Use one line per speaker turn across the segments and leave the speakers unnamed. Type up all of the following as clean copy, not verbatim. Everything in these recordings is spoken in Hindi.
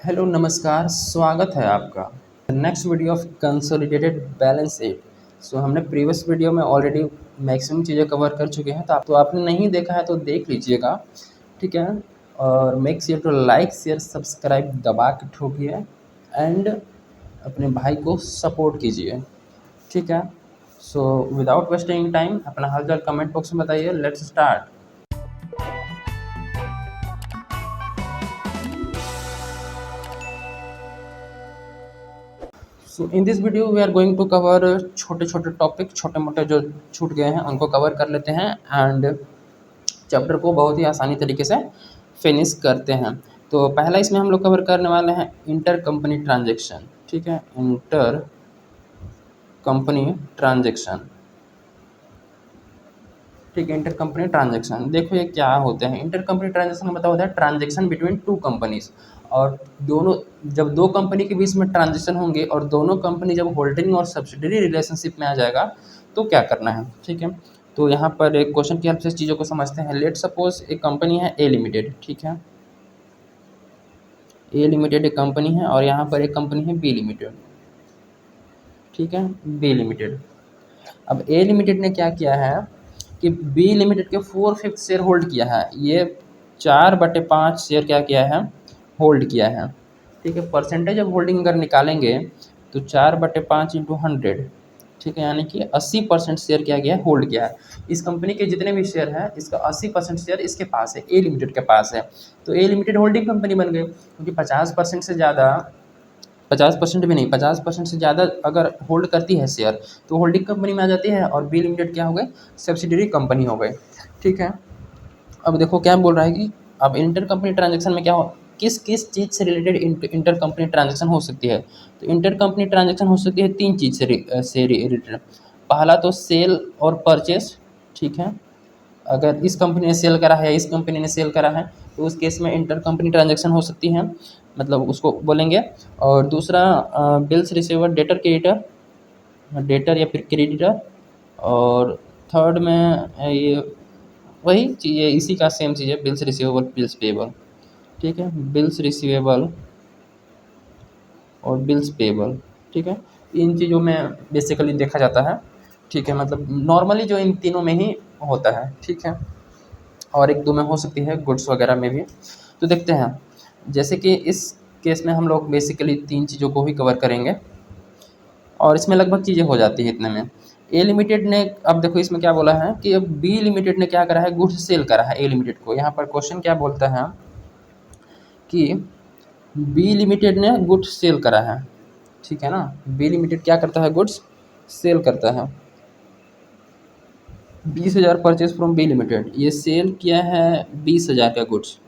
हेलो नमस्कार, स्वागत है आपका next video of consolidated balance sheet. हमने प्रीवियस वीडियो में ऑलरेडी मैक्सिमम चीज़ें कवर कर चुके हैं, तो आपने नहीं देखा है तो देख लीजिएगा, ठीक है। और make sure to like share subscribe दबा के ठोकिए एंड अपने भाई को सपोर्ट कीजिए, ठीक है। विदाउट वेस्टिंग टाइम अपना हालचाल कमेंट बॉक्स में बताइए। Let's start. In this video we are going to cover छोटे छोटे टॉपिक, छोटे मोटे जो छूट गए हैं उनको कवर कर लेते हैं एंड चैप्टर को बहुत ही आसानी तरीके से फिनिश करते हैं। तो पहला इसमें हम लोग कवर करने वाले हैं इंटर कंपनी ट्रांजेक्शन, ठीक है। इंटर कंपनी ट्रांजेक्शन, ठीक है। इंटर कंपनी ट्रांजेक्शन देखो ये क्या होते हैं। इंटर कंपनी ट्रांजेक्शन का मतलब होता है ट्रांजेक्शन बिटवीन टू कंपनीज। और दोनों, जब दो कंपनी के बीच में ट्रांजेक्शन होंगे और दोनों कंपनी जब होल्डिंग और सब्सिडरी रिलेशनशिप में आ जाएगा तो क्या करना है, ठीक है। तो यहाँ पर एक क्वेश्चन की हेल्प से चीज़ों को समझते हैं। लेट सपोज एक कंपनी है ए लिमिटेड, ठीक है। ए लिमिटेड एक कंपनी है और यहाँ पर एक कंपनी है बी लिमिटेड, ठीक है। बी लिमिटेड, अब ए लिमिटेड ने क्या किया है कि बी लिमिटेड के 4/5 शेयर होल्ड किया है। ये 4/5 शेयर क्या किया है, होल्ड किया है, ठीक है। परसेंटेज ऑफ होल्डिंग अगर निकालेंगे तो 4/5 इंटू 100, ठीक है, यानी कि 80% शेयर क्या गया है, होल्ड किया है। इस कंपनी के जितने भी शेयर हैं इसका 80% शेयर इसके पास है, ए लिमिटेड के पास है। तो ए लिमिटेड होल्डिंग कंपनी बन गई, क्योंकि 50% से ज़्यादा, 50% भी नहीं, 50% से ज़्यादा अगर होल्ड करती है शेयर तो होल्डिंग कंपनी में आ जाती है और बी लिमिटेड क्या हो गई, सब्सिडरी कंपनी हो गई, ठीक है। अब देखो क्या बोल रहा है कि अब इंटर कंपनी ट्रांजेक्शन में क्या हो, किस किस चीज़ से रिलेटेड इंटर कंपनी ट्रांजेक्शन हो सकती है। तो इंटर कंपनी ट्रांजेक्शन हो सकती है तीन चीज़ से रिलेटेड। पहला तो सेल और परचेस, ठीक है। अगर इस कंपनी ने सेल करा है या इस कंपनी ने सेल करा है तो उस केस में इंटर कंपनी ट्रांजेक्शन हो सकती है, मतलब उसको बोलेंगे। और दूसरा bills receiver, debtor creditor, debtor या फिर क्रेडिटर। और थर्ड में ये वही चीज़ है, इसी का सेम चीज़ है, बिल्स रिसीवेबल बिल्स पेबल, ठीक है। बिल्स रिसीवेबल और बिल्स पेबल, ठीक है। इन चीज़ों में बेसिकली देखा जाता है, ठीक है। मतलब नॉर्मली जो इन तीनों में ही होता है, ठीक है। और एक दो में हो सकती है गुड्स वगैरह में भी। तो देखते हैं, जैसे कि इस केस में हम लोग बेसिकली तीन चीज़ों को ही कवर करेंगे और इसमें लगभग चीज़ें हो जाती है इतने में। ए लिमिटेड ने, अब देखो इसमें क्या बोला है कि अब बी लिमिटेड ने क्या करा है, गुड्स सेल करा है ए लिमिटेड को। यहाँ पर क्वेश्चन क्या बोलता है कि बी लिमिटेड ने गुड्स सेल करा है, ठीक है ना। बी लिमिटेड क्या करता है, गुड्स सेल करता है। 20,000 परचेज फ्रॉम बी लिमिटेड, ये सेल किया है 20,000 का गुड्स,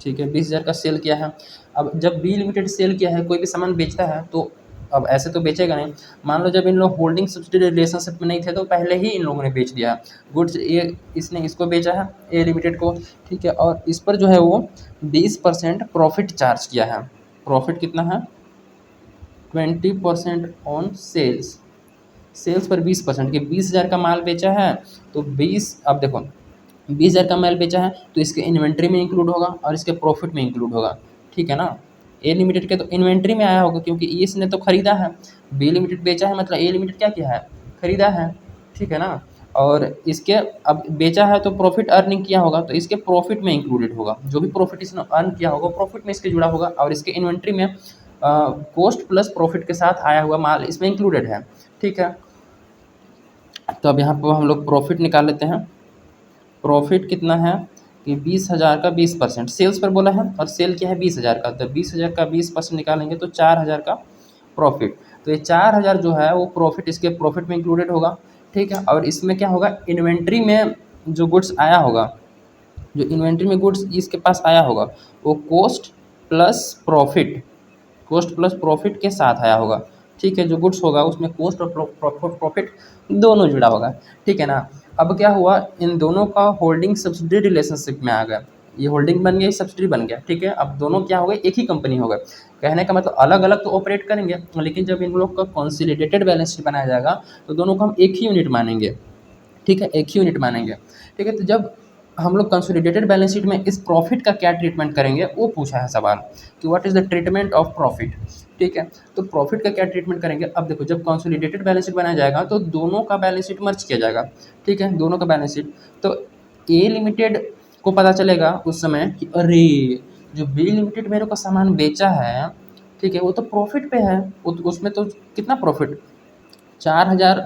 ठीक है। 20,000 का सेल किया है। अब जब बी लिमिटेड सेल किया है, कोई भी सामान बेचता है तो अब ऐसे तो बेचेगा नहीं। मान लो जब इन लोग होल्डिंग सब्सिडी रिलेशनशिप में नहीं थे तो पहले ही इन लोगों ने बेच दिया गुड्स, ये इसने इसको बेचा है ए लिमिटेड को, ठीक है। और इस पर जो है वो 20% प्रॉफिट चार्ज किया है। प्रॉफिट कितना है, 20% ऑन सेल्स। सेल्स पर 20% के 20,000 का माल बेचा है तो 20, अब देखो 20,000 का माल बेचा है तो इसके इन्वेंट्री में इंक्लूड होगा और इसके प्रॉफिट में इंक्लूड होगा, ठीक है ना। ए लिमिटेड के तो इन्वेंट्री में आया होगा क्योंकि इसने तो खरीदा है। बी लिमिटेड बेचा है मतलब ए लिमिटेड क्या किया है, खरीदा है, ठीक है ना। और इसके अब बेचा है तो प्रॉफिट अर्निंग किया होगा तो इसके प्रॉफिट में इंक्लूडेड होगा। जो भी प्रॉफिट इसने अर्न किया होगा प्रॉफिट में इसके जुड़ा होगा और इसके इन्वेंट्री में कॉस्ट प्लस प्रॉफिट के साथ आया हुआ माल इसमें इंक्लूडेड है, ठीक है। तो अब यहाँ पर हम लोग प्रॉफिट निकाल लेते हैं। प्रॉफिट कितना है कि 20,000 का 20%, सेल्स पर बोला है और सेल क्या है 20,000 का, तो 20,000 का 20% निकालेंगे तो 4,000 का प्रॉफिट। तो ये 4,000 जो है वो प्रॉफिट इसके प्रॉफिट में इंक्लूडेड होगा, ठीक है। और इसमें क्या होगा, इन्वेंट्री में जो गुड्स आया होगा, जो इन्वेंट्री में गुड्स इसके पास आया होगा वो cost plus profit, cost plus profit के साथ आया होगा, ठीक है। जो गुड्स होगा उसमें कॉस्ट और प्रॉफिट दोनों जुड़ा होगा, ठीक है ना। अब क्या हुआ, इन दोनों का होल्डिंग सब्सिडी रिलेशनशिप में आ गया। ये होल्डिंग बन गया, सब्सिडी बन गया, ठीक है। अब दोनों क्या हो गए, एक ही कंपनी हो गए। कहने का मतलब अलग अलग तो ऑपरेट करेंगे लेकिन जब इन लोग का कंसोलिडेटेड बैलेंस शीट बनाया जाएगा तो दोनों को हम एक ही यूनिट मानेंगे, ठीक है, एक ही यूनिट मानेंगे, ठीक है। तो जब हम लोग कंसोलिडेटेड बैलेंस शीट में इस प्रॉफिट का क्या ट्रीटमेंट करेंगे वो पूछा है सवाल, कि what is the treatment of profit. ठीक है, तो प्रॉफिट का क्या ट्रीटमेंट करेंगे। अब देखो, जब कंसोलिडेटेड बैलेंस शीट बनाया जाएगा तो दोनों का बैलेंस शीट मर्ज किया जाएगा। ठीक है, दोनों का बैलेंस शीट, तो ए लिमिटेड को पता चलेगा उस समय कि अरे, जो बी लिमिटेड मेरे को सामान बेचा है, ठीक है, वो तो प्रॉफिट पे है, उसमें तो कितना प्रॉफिट, 4000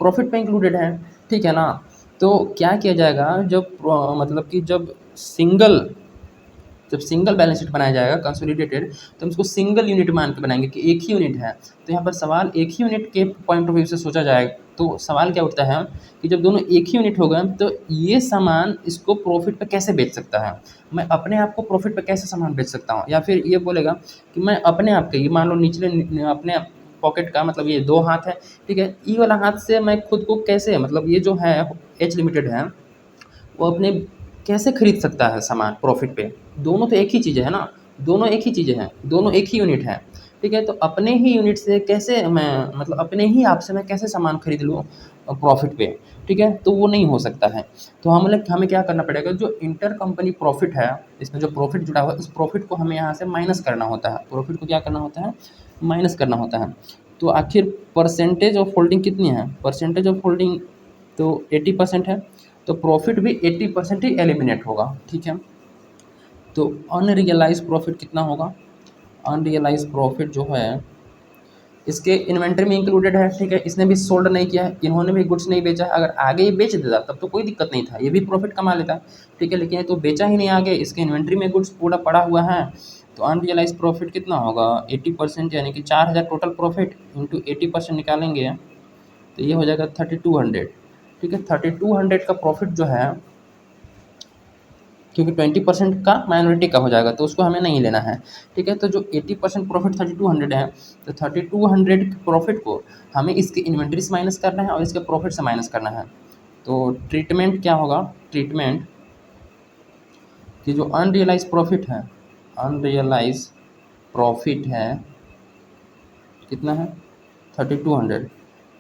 प्रॉफिट पे इंक्लूडेड है। ठीक है ना। तो क्या किया जाएगा, जब मतलब कि जब सिंगल बैलेंस शीट बनाया जाएगा कंसोलिडेटेड, तो हम उसको सिंगल यूनिट मान के बनाएंगे कि एक ही यूनिट है। तो यहाँ पर सवाल एक ही यूनिट के पॉइंट ऑफ व्यू से सोचा जाए, तो सवाल क्या उठता है कि जब दोनों एक ही यूनिट हो गए तो ये सामान इसको प्रॉफिट पे कैसे बेच सकता है, मैं अपने आप को प्रॉफिट पे कैसे सामान बेच सकता हूँ। या फिर ये बोलेगा कि मैं अपने आप के, ये मान लो निचले अपने पॉकेट का, मतलब ये दो हाथ है, ठीक है, ई वाला हाथ से मैं खुद को कैसे, मतलब ये जो है एच लिमिटेड है, वो अपने कैसे खरीद सकता है सामान प्रॉफिट पे। दोनों तो एक ही चीज़ें है ना, दोनों एक ही चीज़ें हैं, दोनों एक ही यूनिट है। ठीक है, तो अपने ही यूनिट से कैसे मैं, मतलब अपने ही आप से मैं कैसे सामान खरीद लूँ प्रॉफिट पे। ठीक है, तो वो नहीं हो सकता है। तो हमें क्या करना पड़ेगा, जो इंटर कंपनी प्रॉफिट है, इसमें जो प्रॉफिट जुड़ा हुआ है, इस प्रॉफिट को हमें यहाँ से माइनस करना होता है। प्रॉफिट को क्या करना होता है, माइनस करना होता है। तो आखिर परसेंटेज ऑफ होल्डिंग कितनी है, परसेंटेज ऑफ होल्डिंग तो 80% है, तो प्रॉफिट भी 80% ही एलिमिनेट होगा। ठीक है, तो अनरियलाइज प्रॉफिट कितना होगा, अनरियलाइज प्रॉफिट जो है इसके इन्वेंट्री में इंक्लूडेड है। ठीक है, इसने भी सोल्ड नहीं किया है, इन्होंने भी गुड्स नहीं बेचा है, अगर आगे ये बेच देता तब तो कोई दिक्कत नहीं था, ये भी प्रॉफिट कमा लेता। ठीक है, लेकिन ये तो बेचा ही नहीं आगे, इसके इन्वेंट्री में गुड्स पूरा पड़ा हुआ है। तो अनरियलाइज प्रॉफिट कितना होगा, 80%, यानी कि 4000 टोटल प्रॉफिट इंटू 80% निकालेंगे तो ये हो जाएगा 3200। ठीक है, 3200 का प्रॉफिट जो है, क्योंकि 20% का माइनॉरिटी का हो जाएगा तो उसको हमें नहीं लेना है। ठीक है, तो जो 80% प्रॉफिट 3200 है, तो 3200 प्रॉफिट को हमें इसके इन्वेंट्री से माइनस करना है और इसके प्रॉफिट से माइनस करना है। तो ट्रीटमेंट क्या होगा, ट्रीटमेंट कि जो अनरियलाइज प्रॉफिट है, अनरियलाइज प्रॉफिट है कितना है 3200,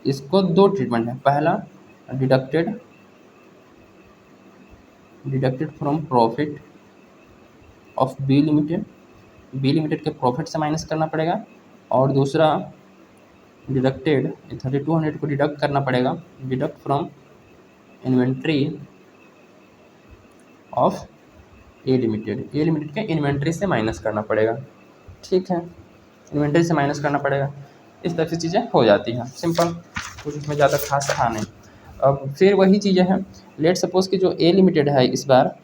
इसको दो ट्रीटमेंट है। पहला, deducted deducted from profit of B limited, B limited के प्रॉफिट से माइनस करना पड़ेगा। और दूसरा, डिडक्टेड 3200 को डिडक्ट करना पड़ेगा, deduct from inventory of A limited, A limited के इन्वेंट्री से माइनस करना पड़ेगा। ठीक है, इन्वेंट्री से माइनस करना पड़ेगा। इस तरह से चीज़ें हो जाती हैं, सिंपल, कुछ इसमें ज़्यादा खास था नहीं। अब फिर वही चीज़ें हैं, लेट सपोज कि जो ए लिमिटेड है, इस बार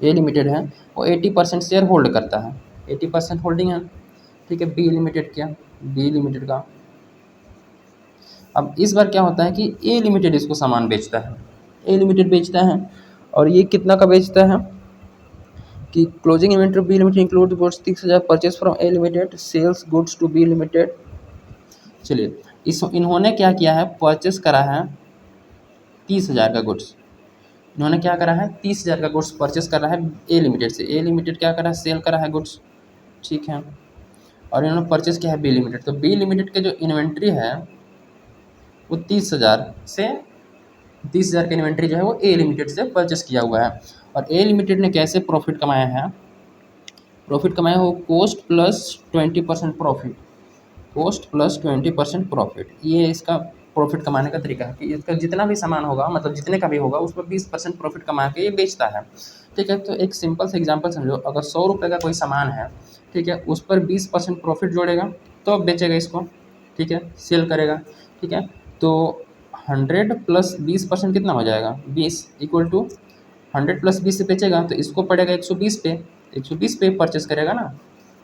ए लिमिटेड है वो 80% शेयर होल्ड करता है, 80% होल्डिंग है। ठीक है, बी लिमिटेड क्या, बी लिमिटेड का, अब इस बार क्या होता है कि ए लिमिटेड इसको सामान बेचता है, ए लिमिटेड बेचता है, और ये कितना का बेचता है कि closing inventory B limited include goods 30,000 purchase from A limited, sales goods to B limited. चलिए, इस इन्होंने क्या किया है, परचेस करा है 30,000 का गुड्स, इन्होंने क्या करा है 30,000 का गुड्स परचेस करा है ए लिमिटेड से, ए लिमिटेड क्या करा है, सेल करा है गुड्स। ठीक है, और इन्होंने परचेस किया है बी लिमिटेड, तो बी लिमिटेड के जो इन्वेंट्री है वो 30,000 से, 30,000 का इन्वेंट्री जो है वो ए लिमिटेड से परचेस किया हुआ है। और ए लिमिटेड ने कैसे प्रॉफिट कमाया है, प्रॉफिट कमाया हो cost plus 20% profit, cost plus 20% profit, ये इसका प्रॉफिट कमाने का तरीका है कि इसका जितना भी सामान होगा, मतलब जितने का भी होगा उस पर 20% प्रॉफिट कमा के ये बेचता है। ठीक है, तो एक सिंपल से एग्जांपल समझो, अगर 100 रुपये का कोई सामान है, ठीक है, उस पर 20% प्रॉफिट जोड़ेगा तो अब बेचेगा इसको। ठीक है, सेल करेगा। ठीक है, तो 100 प्लस 20% कितना हो जाएगा, 20 इक्वल टू 100 प्लस 20 से बेचेगा तो इसको पड़ेगा 120 पे, 120 पे परचेस करेगा ना।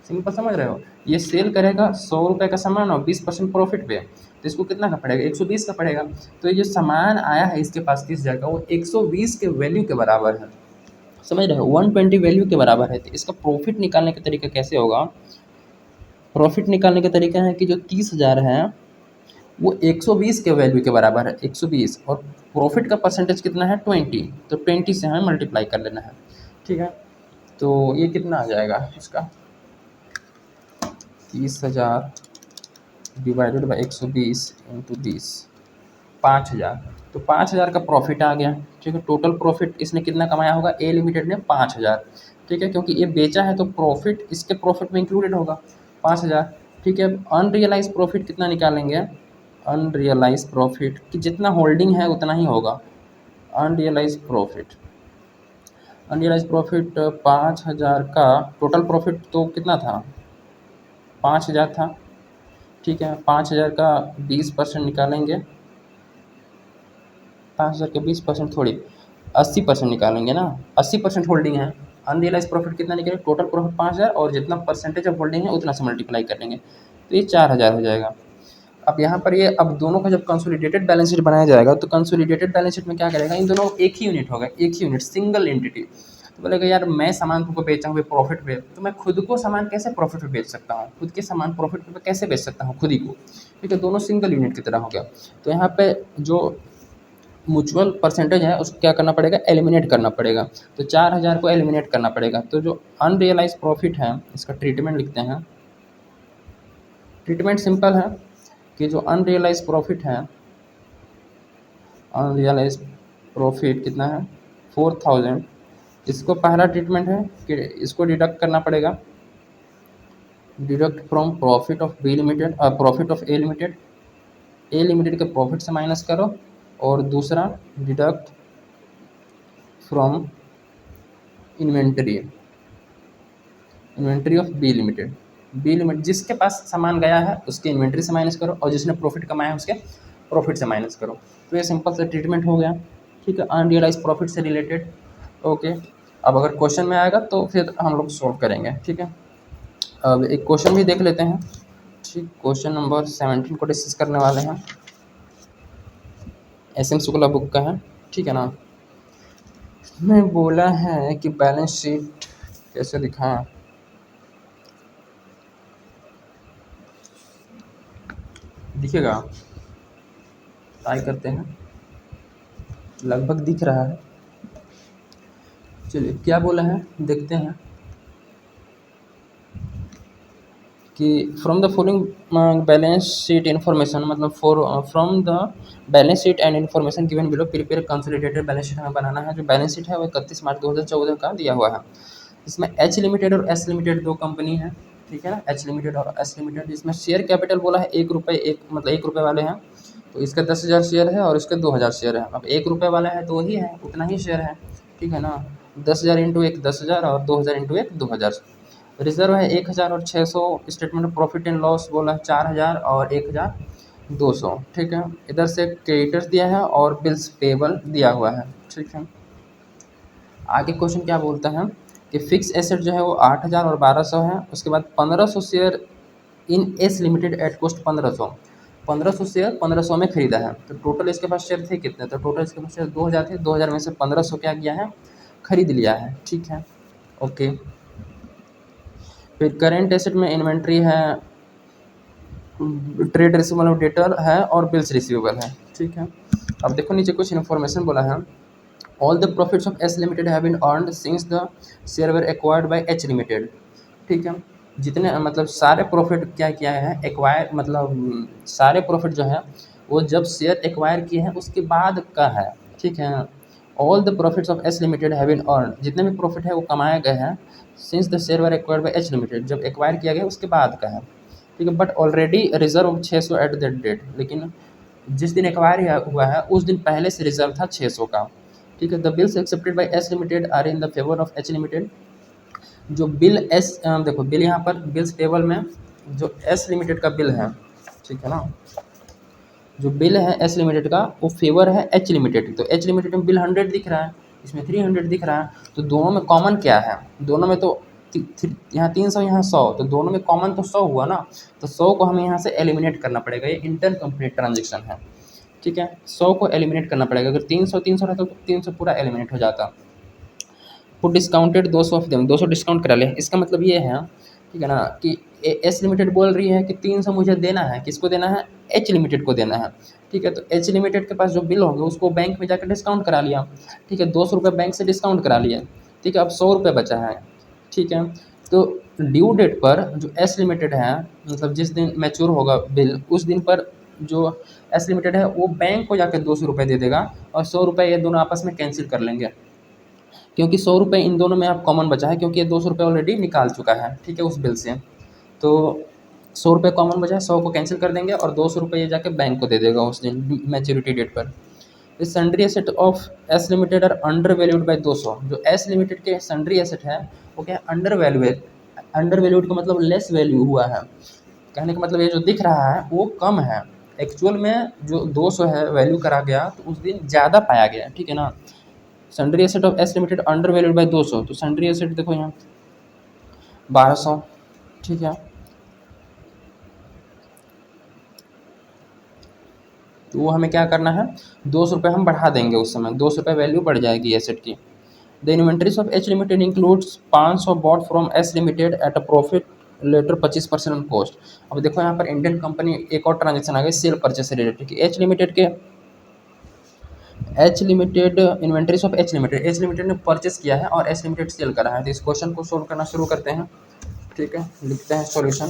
सिंपल, समझ रहे हो, ये सेल करेगा 100 रुपये का सामान और 20% प्रॉफिट पे, तो इसको कितना का पड़ेगा, 120 का पड़ेगा। तो ये जो सामान आया है इसके पास 30,000 का, वो 120 के वैल्यू के बराबर है, समझ रहे हो, 120 वैल्यू के बराबर है। तो इसका प्रॉफिट निकालने का तरीका कैसे होगा, प्रॉफिट निकालने का तरीका है कि जो 30,000 है वो 120 के वैल्यू के बराबर है, 120, और प्रॉफिट का परसेंटेज कितना है 20, तो 20 से हमें मल्टीप्लाई कर लेना है। ठीक है, तो ये कितना आ जाएगा इसका, 30,000 डिवाइडेड बाई 120 इंटू 20, 5,000, तो 5,000 का प्रॉफिट आ गया। ठीक है, टोटल प्रॉफिट इसने कितना कमाया होगा, ए लिमिटेड ने 5,000। ठीक है, क्योंकि ये बेचा है तो प्रॉफिट इसके प्रॉफिट में इंक्लूडेड होगा 5,000। ठीक है, अब अनरियलाइज प्रॉफिट कितना निकालेंगे, अनरियलाइज प्रॉफिट कि जितना होल्डिंग है उतना ही होगा। अनरियलाइज प्रॉफिट, अनरियलाइज प्रॉफिट 5,000 का टोटल प्रॉफिट तो कितना था, 5,000 था। ठीक है, 5,000 का 20% निकालेंगे, 5,000 के 20% थोड़ी, 80% निकालेंगे ना, 80% होल्डिंग है। अनरियलाइज प्रॉफिट कितना निकलेगा, टोटल प्रॉफिट 5,000 और जितना परसेंटेज ऑफ होल्डिंग है उतना से मल्टीप्लाई कर लेंगे, तो ये 4,000 हो जाएगा। अब यहाँ पर ये अब दोनों का जब कंसोलिडेटेड बैलेंस शीट बनाया जाएगा तो कंसोलिडेटेड बैलेंस शीट में क्या करेगा, इन दोनों एक ही यूनिट होगा, एक ही यूनिट, सिंगल एंटिटी। तो बोलेगा यार मैं सामान तुमको बेचा हूँ प्रॉफिट पे, तो मैं खुद को सामान कैसे प्रॉफिट पे बेच सकता हूँ, खुद के सामान प्रॉफिट पे कैसे बेच सकता हूँ खुद ही को। ठीक है, दोनों सिंगल यूनिट की तरह हो गया। तो यहाँ पे जो म्यूचुअल परसेंटेज है उसको क्या करना पड़ेगा, एलिमिनेट करना पड़ेगा। तो 4,000 को एलिमिनेट करना पड़ेगा। तो जो अनरियलाइज प्रॉफिट है इसका ट्रीटमेंट लिखते हैं। ट्रीटमेंट सिंपल है कि जो अनरियलाइज प्रॉफिट है, अनरियलाइज प्रॉफिट कितना है 4,000, इसको पहला ट्रीटमेंट है कि इसको डिडक्ट करना पड़ेगा, deduct from profit of B limited, profit of A limited, A limited के प्रॉफिट से माइनस करो। और दूसरा deduct from inventory, inventory of B limited, B limited जिसके पास सामान गया है उसके इन्वेंटरी से माइनस करो और जिसने प्रॉफिट कमाया है उसके प्रॉफिट से माइनस करो। तो ये सिंपल सा ट्रीटमेंट हो गया। ठीक है, अनरियलाइज प्रॉफिट से रिलेटेड। ओके, अब अगर क्वेश्चन में आएगा तो फिर हम लोग सॉल्व करेंगे। ठीक है, अब एक क्वेश्चन भी देख लेते हैं। ठीक, क्वेश्चन नंबर 17 को डिस्कस करने वाले हैं, एस एम शुक्ला बुक का है। ठीक है ना, मैं बोला है कि बैलेंस शीट कैसे दिखाएं, दिखेगा, ट्राई करते हैं, लगभग दिख रहा है। चलिए क्या बोला है देखते हैं कि from the following balance sheet information, मतलब from the balance sheet and information given below prepare consolidated balance sheet हमें बनाना है। जो बैलेंस शीट है वो 31 मार्च 2014 का दिया हुआ है। इसमें एच लिमिटेड और एस लिमिटेड दो कंपनी है। ठीक है ना, एच लिमिटेड और एस लिमिटेड। इसमें शेयर कैपिटल बोला है 1 रुपये, एक मतलब 1 रुपये वाले हैं तो इसका 10,000 शेयर है और इसके 2,000 शेयर है। अब 1 रुपये वाला है तो वही है, उतना ही शेयर है। ठीक है ना, 10,000 इंटू 1 10,000 और 2,000 इंटू 1 2,000। रिजर्व है 1,000 और 600। Statement of profit and loss बोला है 4,000 और 1,200। ठीक है, इधर से क्रेडिटर्स दिया है और बिल्स पेबल दिया हुआ है। ठीक है, आगे क्वेश्चन क्या बोलता है कि फिक्स एसेट जो है वो 8,000 और 1,200 है। उसके बाद 1,500 share in S limited at cost 1,500, 1,500 share 1,500 में खरीदा है। तो टोटल इसके पास शेयर थे कितने, तो टोटल इसके पास शेयर 2,000 थे, 2,000 में से 1,500 क्या किया है, खरीद लिया है। ठीक है, ओके। फिर करेंट एसेट में इन्वेंट्री है, ट्रेड रिसीवेबल डेटर है और बिल्स रिसीवेबल है। ठीक है, अब देखो नीचे कुछ इन्फॉर्मेशन बोला है। All the profits of S limited have been earned since the share were acquired by H limited. ठीक है, जितने मतलब सारे प्रॉफिट क्या किया है, एक्वायर मतलब सारे प्रॉफिट जो है वो जब शेयर एक्वायर किए हैं उसके बाद का है। ठीक है, all the profits of S limited have been earn, जितने भी प्रॉफिट है वो कमाए गए हैं since the share were acquired by H limited, जब एक्वायर किया गया उसके बाद का है। ठीक है, but already reserve 600 at that date, लेकिन जिस दिन एक्वायर हुआ है उस दिन पहले से रिजर्व था 600 का। ठीक है, the bills accepted by S limited are in the favour of H limited. जो बिल एस देखो बिल यहाँ पर बिल्स टेबल में जो एस लिमिटेड का बिल है, ठीक है ना, जो बिल है एस लिमिटेड का वो फेवर है एच लिमिटेड। तो एच लिमिटेड में बिल 100 दिख रहा है, इसमें 300 दिख रहा है। तो दोनों में कॉमन क्या है, दोनों में तो यहाँ 300 यहाँ 100, तो दोनों में कॉमन तो 100 हुआ ना। तो 100 को हमें यहाँ से एलिमिनेट करना पड़ेगा, ये इंटर कंपनी ट्रांजेक्शन है। ठीक है, 100 को एलिमिनेट करना पड़ेगा। अगर 300 रहता तो 300 पूरा एलिमिनेट हो जाता। Put discounted 200 of them, 200 discount करा ले। इसका मतलब ये है, ठीक है ना, कि एस लिमिटेड बोल रही है कि 300 मुझे देना है, किसको देना है, एच लिमिटेड को देना है। ठीक है, तो एच लिमिटेड के पास जो बिल होंगे उसको बैंक में जाकर डिस्काउंट करा लिया। ठीक है, 200 रुपये बैंक से डिस्काउंट करा लिया। ठीक है, अब 100 रुपये बचा है। ठीक है, तो ड्यू डेट पर जो एस लिमिटेड है, मतलब जिस दिन मैच्योर होगा बिल उस दिन पर जो एस लिमिटेड है वो बैंक को जाकर 200 रुपये दे देगा, और 100 रुपये ये दोनों आपस में कैंसिल कर लेंगे, क्योंकि 100 रुपये इन दोनों में आप कॉमन बचा है, क्योंकि ये 200 रुपये ऑलरेडी निकाल चुका है, ठीक है, उस बिल से। तो 100 रुपये कॉमन बचा है, 100 को कैंसिल कर देंगे और 200 रुपये ये जाके बैंक को दे देगा उस दिन मैच्योरिटी डेट पर। Sundry asset of S limited are under valued by 200। जो एस लिमिटेड के सन्ड्री एसेट है वो क्या है, अंडर वैल्यू है। अंडर वैल्यूड का मतलब लेस वैल्यू हुआ है, कहने का मतलब ये जो दिख रहा है वो कम है, एक्चुअल में जो 200 है वैल्यू करा गया तो उस दिन ज़्यादा पाया गया, ठीक है ना। Sundry asset of S limited under valued by 200, तो सन्ड्री एसेट देखो यहाँ 1200, ठीक है। तो वो हमें क्या करना है, 200 रुपये हम बढ़ा देंगे, उस समय 200 रुपये वैल्यू बढ़ जाएगी एसेट की। The inventories of H limited includes 500 bought from S limited at a profit later 25% on cost. अब देखो यहाँ पर इंडियन कंपनी एक और ट्रांजेक्शन आ गई सेल परचेस से रिलेटेड कि H limited inventories of H limited ने परचेस किया है और एच लिमिटेड सेल करा है। तो इस क्वेश्चन को सोल्व करना शुरू करते हैं, ठीक है। लिखते हैं सॉल्यूशन।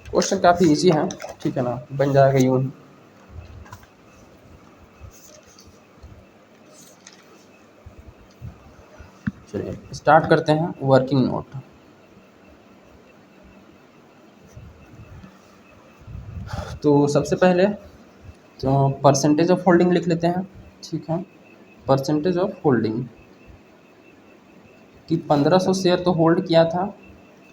क्वेश्चन काफ़ी इजी है, ठीक है ना, बन जाएगा यूँ। चलिए स्टार्ट करते हैं वर्किंग नोट। तो सबसे पहले तो परसेंटेज ऑफ होल्डिंग लिख लेते हैं, ठीक है। परसेंटेज ऑफ होल्डिंग कि 1500 शेयर तो होल्ड किया था,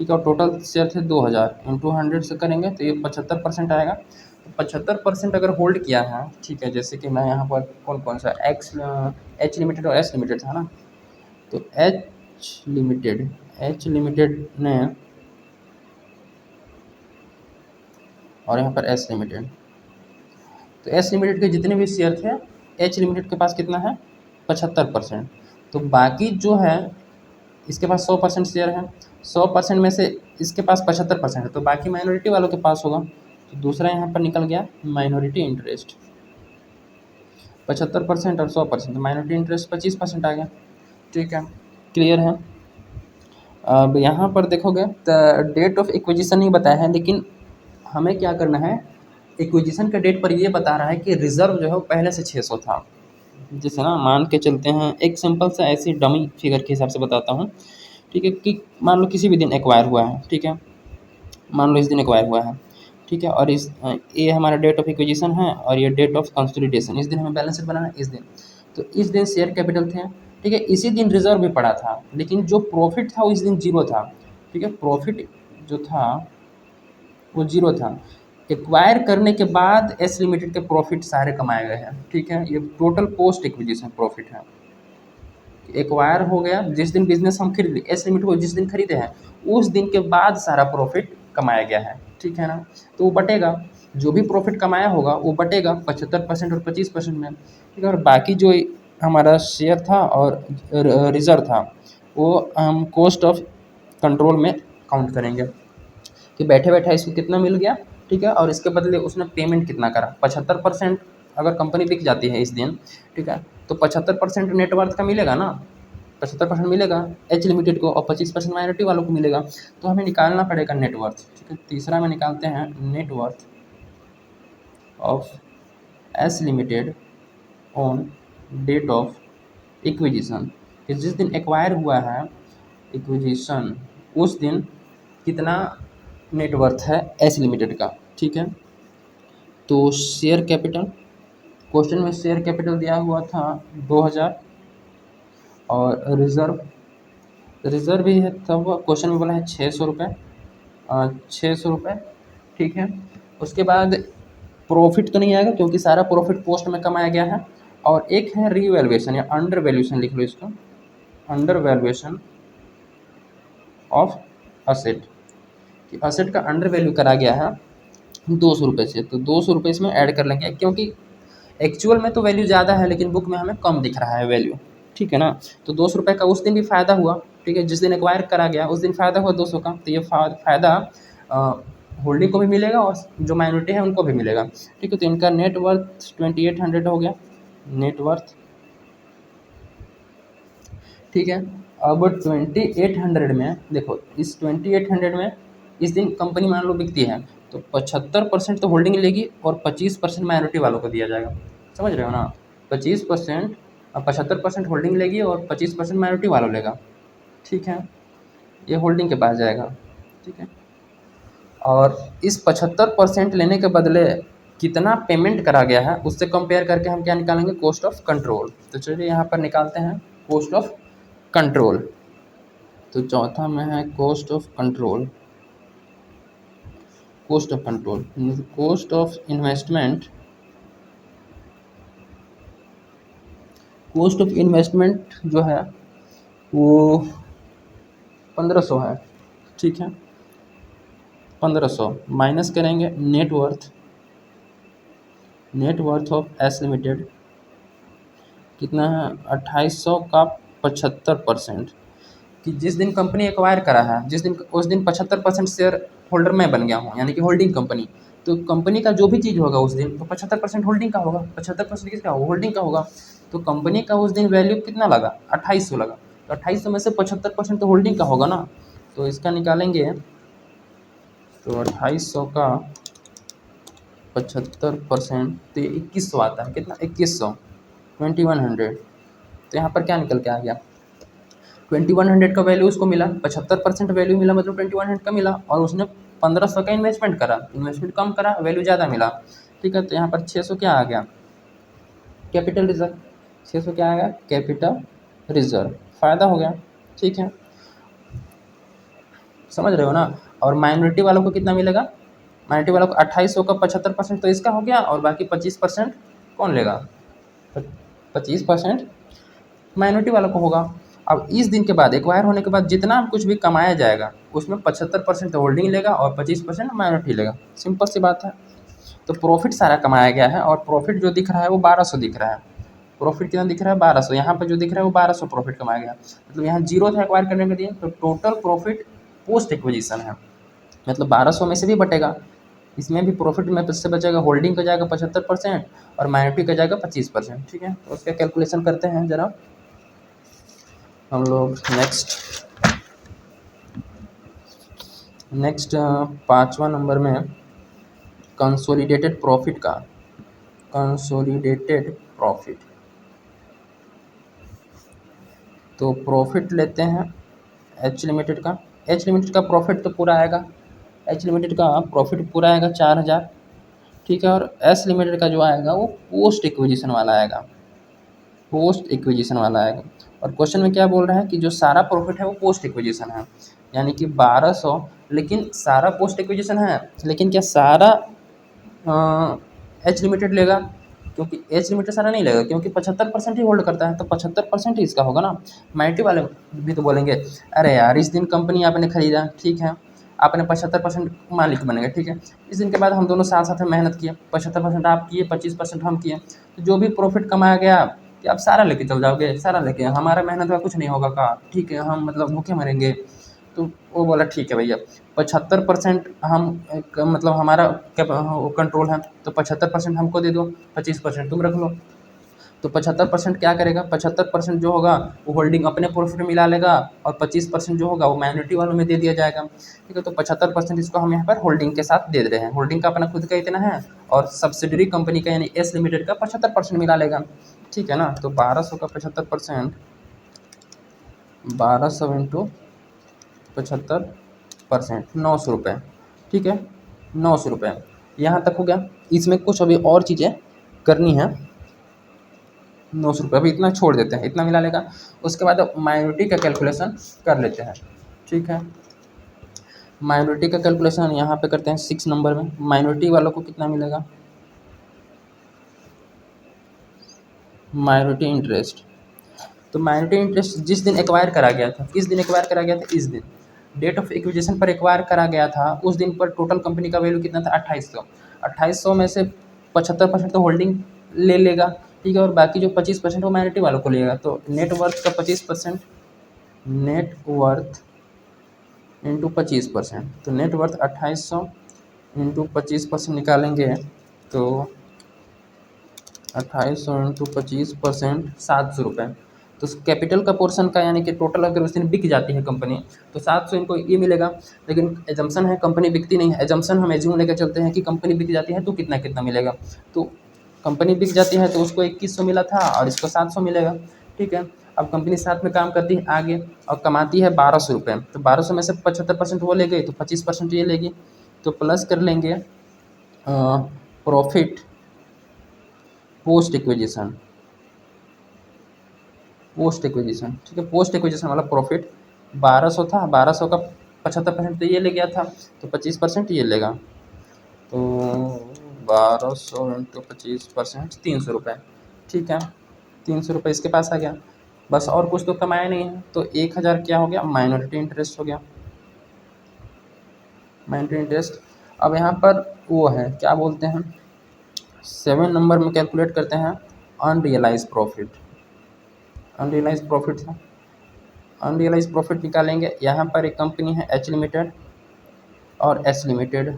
ठीक है, और टोटल शेयर थे 2000, इंटू 100 से करेंगे तो ये 75% आएगा। तो 75% अगर होल्ड किया है, ठीक है, जैसे कि मैं यहाँ पर कौन कौन सा एच लिमिटेड और एस लिमिटेड था ना, तो एच लिमिटेड ने और यहाँ पर एस लिमिटेड, तो एस लिमिटेड के जितने भी शेयर थे एच लिमिटेड के पास कितना है 75%। तो बाकी जो है इसके पास 100% शेयर है, 100% में से इसके पास 75% है, तो बाकी माइनॉरिटी वालों के पास होगा। तो दूसरा यहाँ पर निकल गया माइनॉरिटी इंटरेस्ट 75% और 100%, तो माइनॉरिटी इंटरेस्ट 25% आ गया, ठीक है, क्लियर है। अब यहाँ पर देखोगे तो डेट ऑफ एक्विजिशन नहीं बताया है, लेकिन हमें क्या करना है, एक्विजिशन के डेट पर ये बता रहा है कि रिजर्व जो है वो पहले से 600 था। जैसे ना मान के चलते हैं, एक सिंपल सा ऐसी डमी फिगर के हिसाब से बताता हूँ, ठीक है, कि मान लो किसी भी दिन एक्वायर हुआ है, ठीक है, मान लो इस दिन एक्वायर हुआ है, ठीक है, और इस ये हमारा डेट ऑफ एक्विजिशन है और ये डेट ऑफ कंसोलिडेशन, इस दिन हमें बैलेंस शीट बनाना है इस दिन। तो इस दिन शेयर कैपिटल थे, ठीक है, इसी दिन रिजर्व भी पड़ा था, लेकिन जो प्रॉफिट था वो इस दिन 0 था, ठीक है, प्रॉफिट जो था वो 0 था। एक्वायर करने के बाद एस लिमिटेड के प्रॉफिट सारे कमाए गए हैं, ठीक है, ये टोटल पोस्ट एक्विजिशन प्रॉफिट है। एक्वायर हो गया जिस दिन बिजनेस हम खरीदे, एस लिमिटेड को जिस दिन खरीदे हैं उस दिन के बाद सारा प्रॉफिट कमाया गया है, ठीक है ना। तो वो बटेगा, जो भी प्रॉफिट कमाया होगा वो बटेगा 75% और 25% में, ठीक है। और बाकी जो हमारा शेयर था और रिजर्व था वो हम कॉस्ट ऑफ कंट्रोल में काउंट करेंगे कि बैठे बैठे इसको कितना मिल गया, ठीक है, और इसके बदले उसने पेमेंट कितना करा। 75% अगर कंपनी बिक जाती है इस दिन, ठीक है, तो 75% नेटवर्थ का मिलेगा ना, 75% मिलेगा एच लिमिटेड को और 25% माइनॉरिटी वालों को मिलेगा। तो हमें निकालना पड़ेगा नेटवर्थ, ठीक है। तीसरा में निकालते हैं net worth of S limited on date of acquisition, कि जिस दिन एक्वायर हुआ है एक्विजिशन उस दिन कितना नेटवर्थ है एस लिमिटेड का, ठीक है। तो शेयर कैपिटल, क्वेश्चन में शेयर कैपिटल दिया हुआ था 2000 और रिजर्व भी है, तब क्वेश्चन में बोला है 600 रुपये, 600 रुपये, ठीक है। उसके बाद प्रॉफिट तो नहीं आएगा क्योंकि सारा प्रॉफिट पोस्ट में कमाया गया है। और एक है रीवैल्यूएशन या अंडर वैल्यूएशन, लिख लो इसको, अंडर वैल्यूएशन ऑफ असेट, कि असेट का अंडर वैल्यू करा गया है 200 रुपये से, तो 200 रुपये इसमें ऐड कर लेंगे, क्योंकि एक्चुअल में तो वैल्यू ज़्यादा है लेकिन बुक में हमें कम दिख रहा है वैल्यू, ठीक है ना। तो 200 रुपये का उस दिन भी फ़ायदा हुआ, ठीक है, जिस दिन एक्वायर करा गया उस दिन फ़ायदा हुआ 200 का, तो ये फ़ायदा होल्डिंग को भी मिलेगा और जो माइनॉरिटी है उनको भी मिलेगा, ठीक है। तो इनका नेटवर्थ 2800 हो गया नेटवर्थ, ठीक है। अब 2800 में देखो, इस 2800 में इस दिन कंपनी मान लो बिकती है, तो तो 75% तो होल्डिंग लेगी और 25% माइनॉरिटी वालों को दिया जाएगा। समझ रहे हो ना? 25% और 75% होल्डिंग लेगी और 25% माइनॉरिटी वालों लेगा। ठीक है, ये होल्डिंग के पास जाएगा। ठीक है, और इस 75% लेने के बदले कितना पेमेंट करा गया है उससे कंपेयर करके हम क्या निकालेंगे? Cost of control. तो चलिए यहाँ पर निकालते हैं कॉस्ट ऑफ कंट्रोल। तो चौथा में है cost of control. Cost of control, cost of investment, cost of investment जो है वो 1500 है। ठीक है, 1500 माइनस करेंगे net worth, net worth of S limited कितना है? 2800 का 75%। कि जिस दिन कंपनी एक्वायर करा है, जिस दिन, उस दिन 75% शेयर होल्डर मैं बन गया हूँ, यानी कि होल्डिंग कंपनी। तो कंपनी का जो भी चीज़ होगा उस दिन, तो 75% होल्डिंग का होगा। 75% किसका होगा? होल्डिंग का होगा। तो कंपनी का उस दिन वैल्यू कितना लगा? 2800 लगा। तो 2800 में से 75% तो होल्डिंग का होगा ना। तो इसका निकालेंगे, तो 2800 का 75% तो ये 2100 आता है। कितना? 2100, 2100। तो यहाँ पर क्या निकल के आ गया? 2100 का वैल्यू उसको मिला, 75% वैल्यू मिला, मतलब 2100 का मिला, और उसने 1500 का इन्वेस्टमेंट करा, इन्वेस्टमेंट कम करा, वैल्यू ज़्यादा मिला। ठीक है, तो यहाँ पर 600 क्या आ गया? Capital reserve. 600 क्या आ गया? कैपिटल रिजर्व, फ़ायदा हो गया। ठीक है, समझ रहे हो ना? और माइनॉरिटी वालों को कितना मिलेगा? माइनॉरिटी वालों को 2800 का 75% तो इसका हो गया, और बाकी 25% कौन लेगा? 25% माइनॉरिटी वालों को होगा। अब इस दिन के बाद, एक्वायर होने के बाद जितना कुछ भी कमाया जाएगा उसमें 75% होल्डिंग लेगा और 25% माइनॉरिटी लेगा। सिंपल सी बात है। तो प्रॉफिट सारा कमाया गया है, और प्रॉफिट जो दिख रहा है वो 1200 दिख रहा है। प्रॉफिट कितना दिख रहा है? 1200। यहाँ पर जो दिख रहा है वो 1200 प्रॉफिट कमाया गया। मतलब यहाँ जीरो था एक्वायर करने के लिए, तो टोटल प्रॉफिट पोस्ट एक्विजिशन है, मतलब 1200 में से भी बटेगा। इसमें भी प्रॉफिट में से बचेगा, होल्डिंग का जाएगा 75% और माइनॉरिटी का जाएगा 25%। ठीक है, तो उसका कैलकुलेशन करते हैं ज़रा हम लोग। नेक्स्ट 5वां नंबर में कंसोलिडेटेड प्रॉफिट का, कंसोलिडेटेड प्रॉफिट। तो प्रॉफिट लेते हैं एच लिमिटेड का। एच लिमिटेड का प्रॉफिट तो पूरा आएगा, एच लिमिटेड का प्रॉफिट पूरा आएगा 4000। ठीक है, और एस लिमिटेड का जो आएगा वो पोस्ट एक्विजिशन वाला आएगा, पोस्ट एक्विजिशन वाला आएगा। और क्वेश्चन में क्या बोल रहा है कि जो सारा प्रॉफिट है वो पोस्ट एक्विजिशन है, यानी कि 1200। लेकिन सारा पोस्ट एक्विजिशन है, लेकिन क्या सारा एच लिमिटेड लेगा? क्योंकि एच लिमिटेड सारा नहीं लेगा, क्योंकि 75% ही होल्ड करता है, तो 75% ही इसका होगा ना। माइनॉरिटी वाले भी तो बोलेंगे अरे यार इस दिन कंपनी आपने खरीदा, ठीक है, आपने 75% मालिक बन गए। ठीक है, इस दिन के बाद हम दोनों साथ साथ में मेहनत किए, 75% आप किए, 25% हम किए, तो जो भी प्रॉफिट कमाया गया कि आप सारा लेके चल जाओगे, सारा लेके, हमारा मेहनत का कुछ नहीं होगा का, ठीक है, हम मतलब भूखे मरेंगे। तो वो बोला ठीक है भैया, 75% हम मतलब हमारा कंट्रोल है, तो 75% हमको दे दो, 25% तुम रख लो। तो 75% क्या करेगा? 75% जो होगा वो होल्डिंग अपने प्रॉफिट में मिला लेगा, और 25% जो होगा वो माइनॉरिटी वालों में दे दिया जाएगा। ठीक है, तो 75% इसको हम यहाँ पर होल्डिंग के साथ दे रहे हैं। होल्डिंग का अपना खुद का इतना है, और सब्सिडरी कंपनी का यानी एस लिमिटेड का 75% मिला लेगा। ठीक है ना, तो 1200 का 75%, 1200 इंटू 75%, 900 रुपये। ठीक है, 900 रुपये यहाँ तक हो गया। इसमें कुछ अभी और चीज़ें करनी है। 900 रुपये अभी इतना छोड़ देते हैं, इतना मिला लेगा। उसके बाद माइनॉरिटी का कैलकुलेशन कर लेते हैं। ठीक है, माइनॉरिटी का कैलकुलेशन यहाँ पे करते हैं 6 नंबर में। माइनॉरिटी वालों को कितना मिलेगा? Minority interest. तो माइनॉरिटी इंटरेस्ट जिस दिन एक्वायर करा गया था, किस दिन एक्वायर करा गया था? इस दिन, डेट ऑफ एक्विजिशन पर एक्वायर करा गया था, उस दिन पर टोटल कंपनी का वैल्यू कितना था? 2800। 2800 में से 75% तो होल्डिंग ले लेगा, ठीक है, और बाकी जो 25% वो माइनॉरिटी वालों को लेगा। तो नेट वर्थ का 25%, नेट वर्थ इंटू 25%, तो नेट वर्थ 2800 इंटू 25% निकालेंगे, तो 2800 इंटू 25%, 700 रुपये। तो कैपिटल का पोर्शन का यानी कि टोटल अगर उस दिन बिक जाती है कंपनी तो 700 इनको ये मिलेगा। लेकिन एजम्पशन है कंपनी बिकती नहीं है, एजम्पशन हम एज्यूम लेकर चलते हैं कि कंपनी बिक जाती है तो कितना कितना मिलेगा। तो कंपनी बिक जाती है तो उसको 2100 मिला था और इसको 700 मिलेगा। ठीक है, अब कंपनी साथ में काम करती है आगे और कमाती है 1200 रुपये, तो 1200 में से 75% वो ले गई तो 25% ये लेगी। तो प्लस कर लेंगे profit post acquisition, post acquisition. ठीक है, पोस्ट एक्विजिशन वाला प्रॉफिट 1200 था, 1200 का 75% तो ये ले गया था, तो 25% ये लेगा। तो 1200 इंटू 25%, 300 रुपये। ठीक है, 300 रुपये इसके पास आ गया, बस और कुछ तो कमाया नहीं है। तो 1000 क्या हो गया, माइनॉरिटी इंटरेस्ट हो गया, माइनॉरिटी इंटरेस्ट। अब यहाँ पर वो है क्या बोलते हैं, 7 नंबर में कैलकुलेट करते हैं अनरियलाइज प्रॉफिट। अनरियलाइज प्रॉफिट था, अनरियलाइज प्रॉफिट निकालेंगे। यहाँ पर एक कंपनी है एच लिमिटेड और एस लिमिटेड।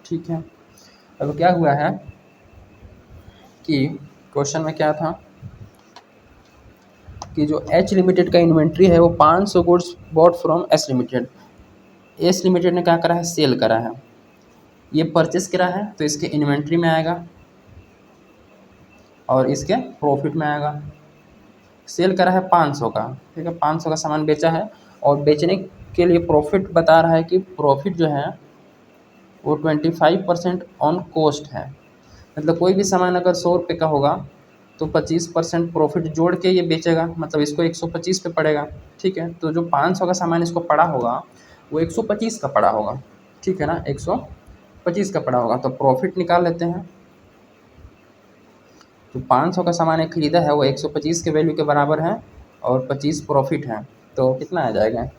ठीक है, अब क्या हुआ है कि क्वेश्चन में क्या था कि जो एच लिमिटेड का इन्वेंट्री है वो 500 goods bot from S limited. S limited ने क्या करा है, सेल करा है, ये परचेस करा है तो इसके इन्वेंट्री में आएगा और इसके प्रॉफिट में आएगा। सेल करा है 500 का, ठीक है, 500 का सामान बेचा है और बेचने के लिए प्रॉफिट बता रहा है कि प्रॉफिट जो है वो 25% ऑन कॉस्ट है। मतलब कोई भी सामान अगर 100 रुपये का होगा तो 25% प्रॉफिट जोड़ के ये बेचेगा, मतलब इसको 125 पे पड़ेगा। ठीक है, तो जो 500 का सामान इसको पड़ा होगा वो 125 का पड़ा होगा। ठीक है ना, 125 का पड़ा होगा, तो प्रॉफिट निकाल लेते हैं। जो 500 का सामान एक खरीदा है वो 125 के वैल्यू के बराबर है और 25 प्रॉफिट है, तो कितना आ जाएगा,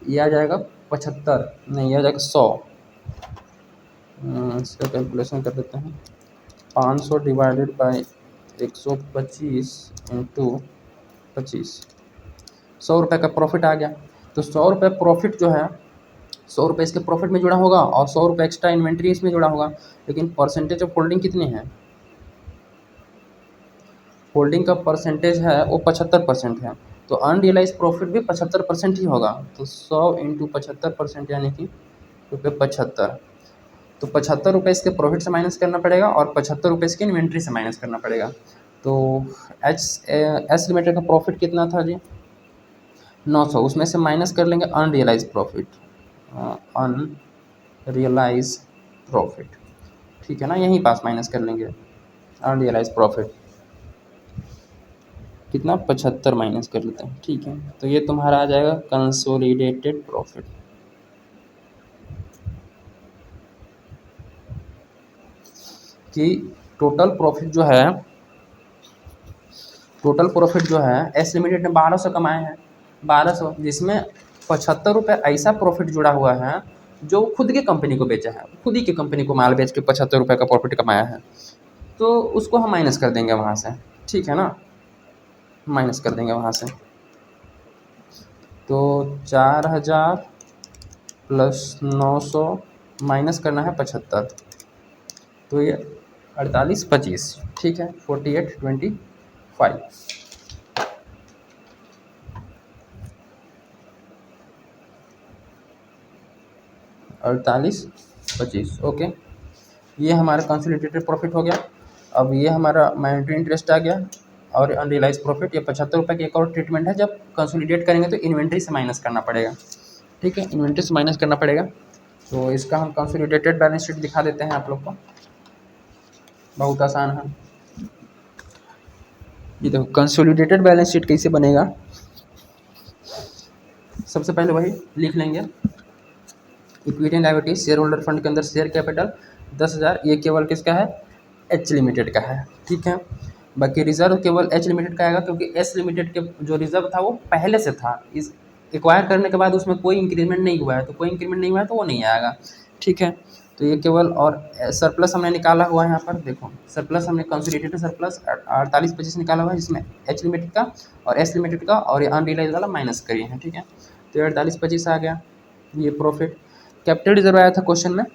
ये आ जाएगा 75, नहीं ये आ जाएगा 100। इसका कैलकुलेशन कर देते हैं, 500 डिवाइडेड बाई 125 इंटू 25, 100 रुपये का प्रॉफिट आ गया। तो 100 रुपये प्रॉफिट जो है, 100 रुपये इसके प्रॉफिट में जुड़ा होगा और 100 रुपये एक्स्ट्रा इन्वेंट्री इसमें जुड़ा होगा। लेकिन परसेंटेज ऑफ होल्डिंग कितनी है, होल्डिंग का परसेंटेज है वो 75% है, तो अनरियलाइज प्रॉफिट भी 75% ही होगा। तो 100 इंटू 75% यानी कि ₹75। तो 75 रुपये इसके प्रॉफिट से माइनस करना पड़ेगा और 75 रुपये इसके इन्वेंट्री से माइनस करना पड़ेगा। तो एस लिमिटेड का प्रॉफिट कितना था जी, 900, उसमें से माइनस कर लेंगे अनरियलाइज प्रॉफिट, अनरियलाइज प्रॉफिट। ठीक है ना, यहीं पास माइनस कर लेंगे अनरियलाइज प्रॉफिट, कितना 75 माइनस कर लेते हैं। ठीक है, तो ये तुम्हारा आ जाएगा कंसोलिडेटेड प्रॉफिट। कि टोटल प्रॉफिट जो है, टोटल प्रॉफिट जो है एस लिमिटेड ने 1200 कमाए हैं, 1200 जिसमें 75 रुपये ऐसा प्रॉफिट जुड़ा हुआ है जो खुद की कंपनी को बेचा है, खुद ही की कंपनी को माल बेच के 75 रुपये का प्रॉफिट कमाया है, तो उसको हम माइनस कर देंगे वहाँ से। ठीक है ना, माइनस कर देंगे वहाँ से। तो 4000 प्लस 900 माइनस करना है 75, तो ये 48 25, ठीक है, 48 25। 48 25, ओके, ये हमारा कंसोलिडेटेड प्रॉफिट हो गया। अब ये हमारा माइनॉरिटी इंटरेस्ट आ गया और अनरियलाइज प्रॉफिट। ये 75 रुपये की एक और ट्रीटमेंट है, जब कंसोलिडेट करेंगे तो इन्वेंट्री से माइनस करना पड़ेगा। ठीक है, इन्वेंट्री से माइनस करना पड़ेगा। तो इसका हम कंसोलिडेटेड बैलेंस शीट दिखा देते हैं आप लोग को, बहुत आसान है। ये देखो कंसोलिडेटेड बैलेंस शीट कैसे बनेगा, सबसे पहले वही लिख लेंगे, equity and liabilities, share holder fund के अंदर शेयर कैपिटल 10,000, ये केवल किसका है, एच लिमिटेड का है। ठीक है, बाकी रिजर्व केवल एच लिमिटेड का आएगा क्योंकि एस लिमिटेड के जो रिजर्व था वो पहले से था, इस एक्वायर करने के बाद उसमें कोई इंक्रीमेंट नहीं हुआ है, तो कोई इंक्रीमेंट नहीं हुआ है तो वो नहीं आएगा। ठीक है, तो ये केवल, और सरप्लस हमने निकाला हुआ है यहाँ पर, देखो सरप्लस हमने कंसोलिडेटेड सरप्लस 48-25 निकाला हुआ है, जिसमें एच लिमिटेड का और एस लिमिटेड का और ये अनरियलाइज वाला माइनस करिए हैं। ठीक है, तो 48-25 आ गया ये प्रॉफिट। कैपिटल रिजर्व आया था क्वेश्चन में,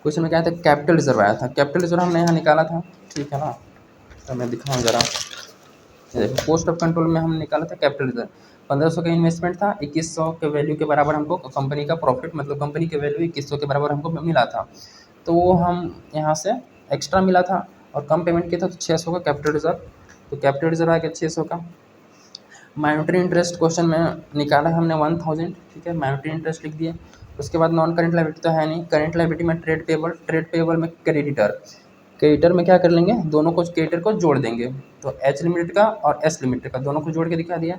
क्वेश्चन में क्या था, कैपिटल रिजर्व आया था, कैपिटल रिजर्व हमने यहाँ निकाला था। ठीक है ना, तो मैं दिखाऊँ ज़रा, देखो कॉस्ट ऑफ कंट्रोल में हम निकाला था कैपिटल रिजर्व, 1500 का इन्वेस्टमेंट था, 2100 के वैल्यू के बराबर हमको कंपनी का प्रॉफिट, मतलब कंपनी के वैल्यू 2100 के बराबर हमको मिला था। तो वो हम यहाँ से एक्स्ट्रा मिला था और कम पेमेंट किया था, तो 600 का कैपिटल रिजर्व, तो कैपिटल रिजर्व आ गया 600 का। माइनॉरिटी इंटरेस्ट क्वेश्चन में निकाला है हमने 1000, ठीक है, माइनॉरिटी इंटरेस्ट लिख दिए। उसके बाद नॉन करेंट लायबिलिटी तो है नहीं, करेंट लायबिलिटी में ट्रेड पेबल में क्रेडिटर में क्या कर लेंगे, दोनों को क्रेडिटर को जोड़ देंगे, तो एच लिमिटेड का और एस लिमिटेड का दोनों को जोड़ के दिखा दिया।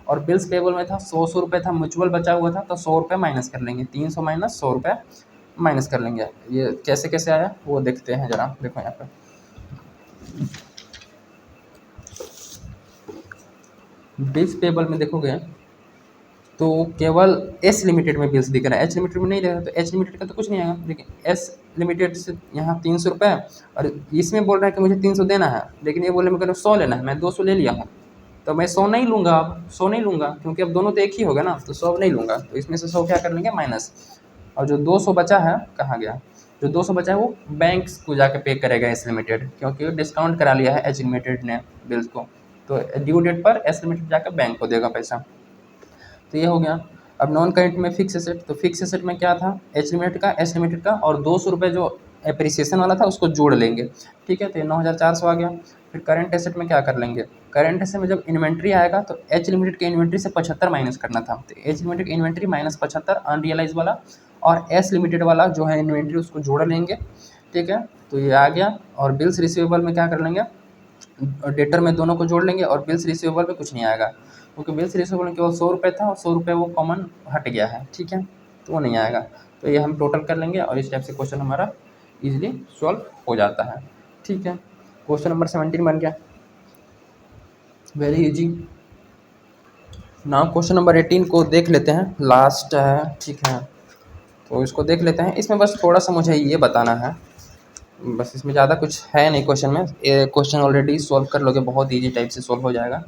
और बिल्स पेबल में था 100 रुपये था, म्यूचुअल बचा हुआ था, तो 100 रुपये माइनस कर लेंगे, 300 माइनस 100 रुपये माइनस कर लेंगे। ये कैसे कैसे आया वो देखते हैं जरा, देखो यहाँ पे बिल्स पेबल में देखोगे तो केवल एस लिमिटेड में बिल्स दिख रहा है, एच लिमिटेड में नहीं दिख रहा, तो एच लिमिटेड का तो कुछ नहीं आएगा। लेकिन एस लिमिटेड से यहाँ 300 रुपये, और इसमें बोल रहा है कि मुझे 300 देना है, लेकिन ये बोले मेरे को 100 लेना है, मैं 200 ले लिया हूँ, तो मैं 100 नहीं लूँगा, अब 100 नहीं लूँगा क्योंकि अब दोनों तो एक ही होगा ना, तो 100 नहीं लूँगा, तो इसमें से 100 क्या कर लेंगे माइनस। और जो 200 बचा है कहाँ गया, जो 200 बचा है वो बैंक को जाके पे करेगा एस लिमिटेड, क्योंकि डिस्काउंट करा लिया है एच लिमिटेड ने बिल्स को, तो ड्यू डेट पर एस लिमिटेड जाकर बैंक को देगा पैसा। तो ये हो गया। अब नॉन करेंट में फिक्स एसेट, तो फिक्स एसेट में क्या था, एच लिमिटेड का, एस लिमिटेड का, और 200 रुपये जो एप्रिसिएशन वाला था उसको जोड़ लेंगे, ठीक है, तो ये 9400 आ गया। फिर करंट एसेट में क्या कर लेंगे, करंट एसेट में जब इन्वेंट्री आएगा तो एच लिमिटेड के इन्वेंट्री से 75 माइनस करना था, तो H limited inventory minus 75 unrealised वाला, और एस लिमिटेड वाला जो है इन्वेंट्री उसको जोड़ लेंगे, ठीक है, तो ये आ गया। और बिल्स रिसीवेबल में क्या कर लेंगे, डेटर में दोनों को जोड़ लेंगे, और बिल्स रिसीवेबल में कुछ नहीं आएगा, क्योंकि बिल्स रिसीवेबल में केवल 100 रुपये था और 100 रुपये वो कॉमन हट गया है, ठीक है, तो वो नहीं आएगा। तो ये हम टोटल कर लेंगे और इस टाइप से क्वेश्चन हमारा इजीली सॉल्व हो जाता है, ठीक है। क्वेश्चन नंबर 17 बन गया, very easy. Now question number 18 को देख लेते हैं, लास्ट है, ठीक है, तो इसको देख लेते हैं। इसमें बस थोड़ा सा मुझे ये बताना है, बस इसमें ज़्यादा कुछ है नहीं क्वेश्चन में, ये क्वेश्चन ऑलरेडी सॉल्व कर लोगे, बहुत ईजी टाइप से सॉल्व हो जाएगा,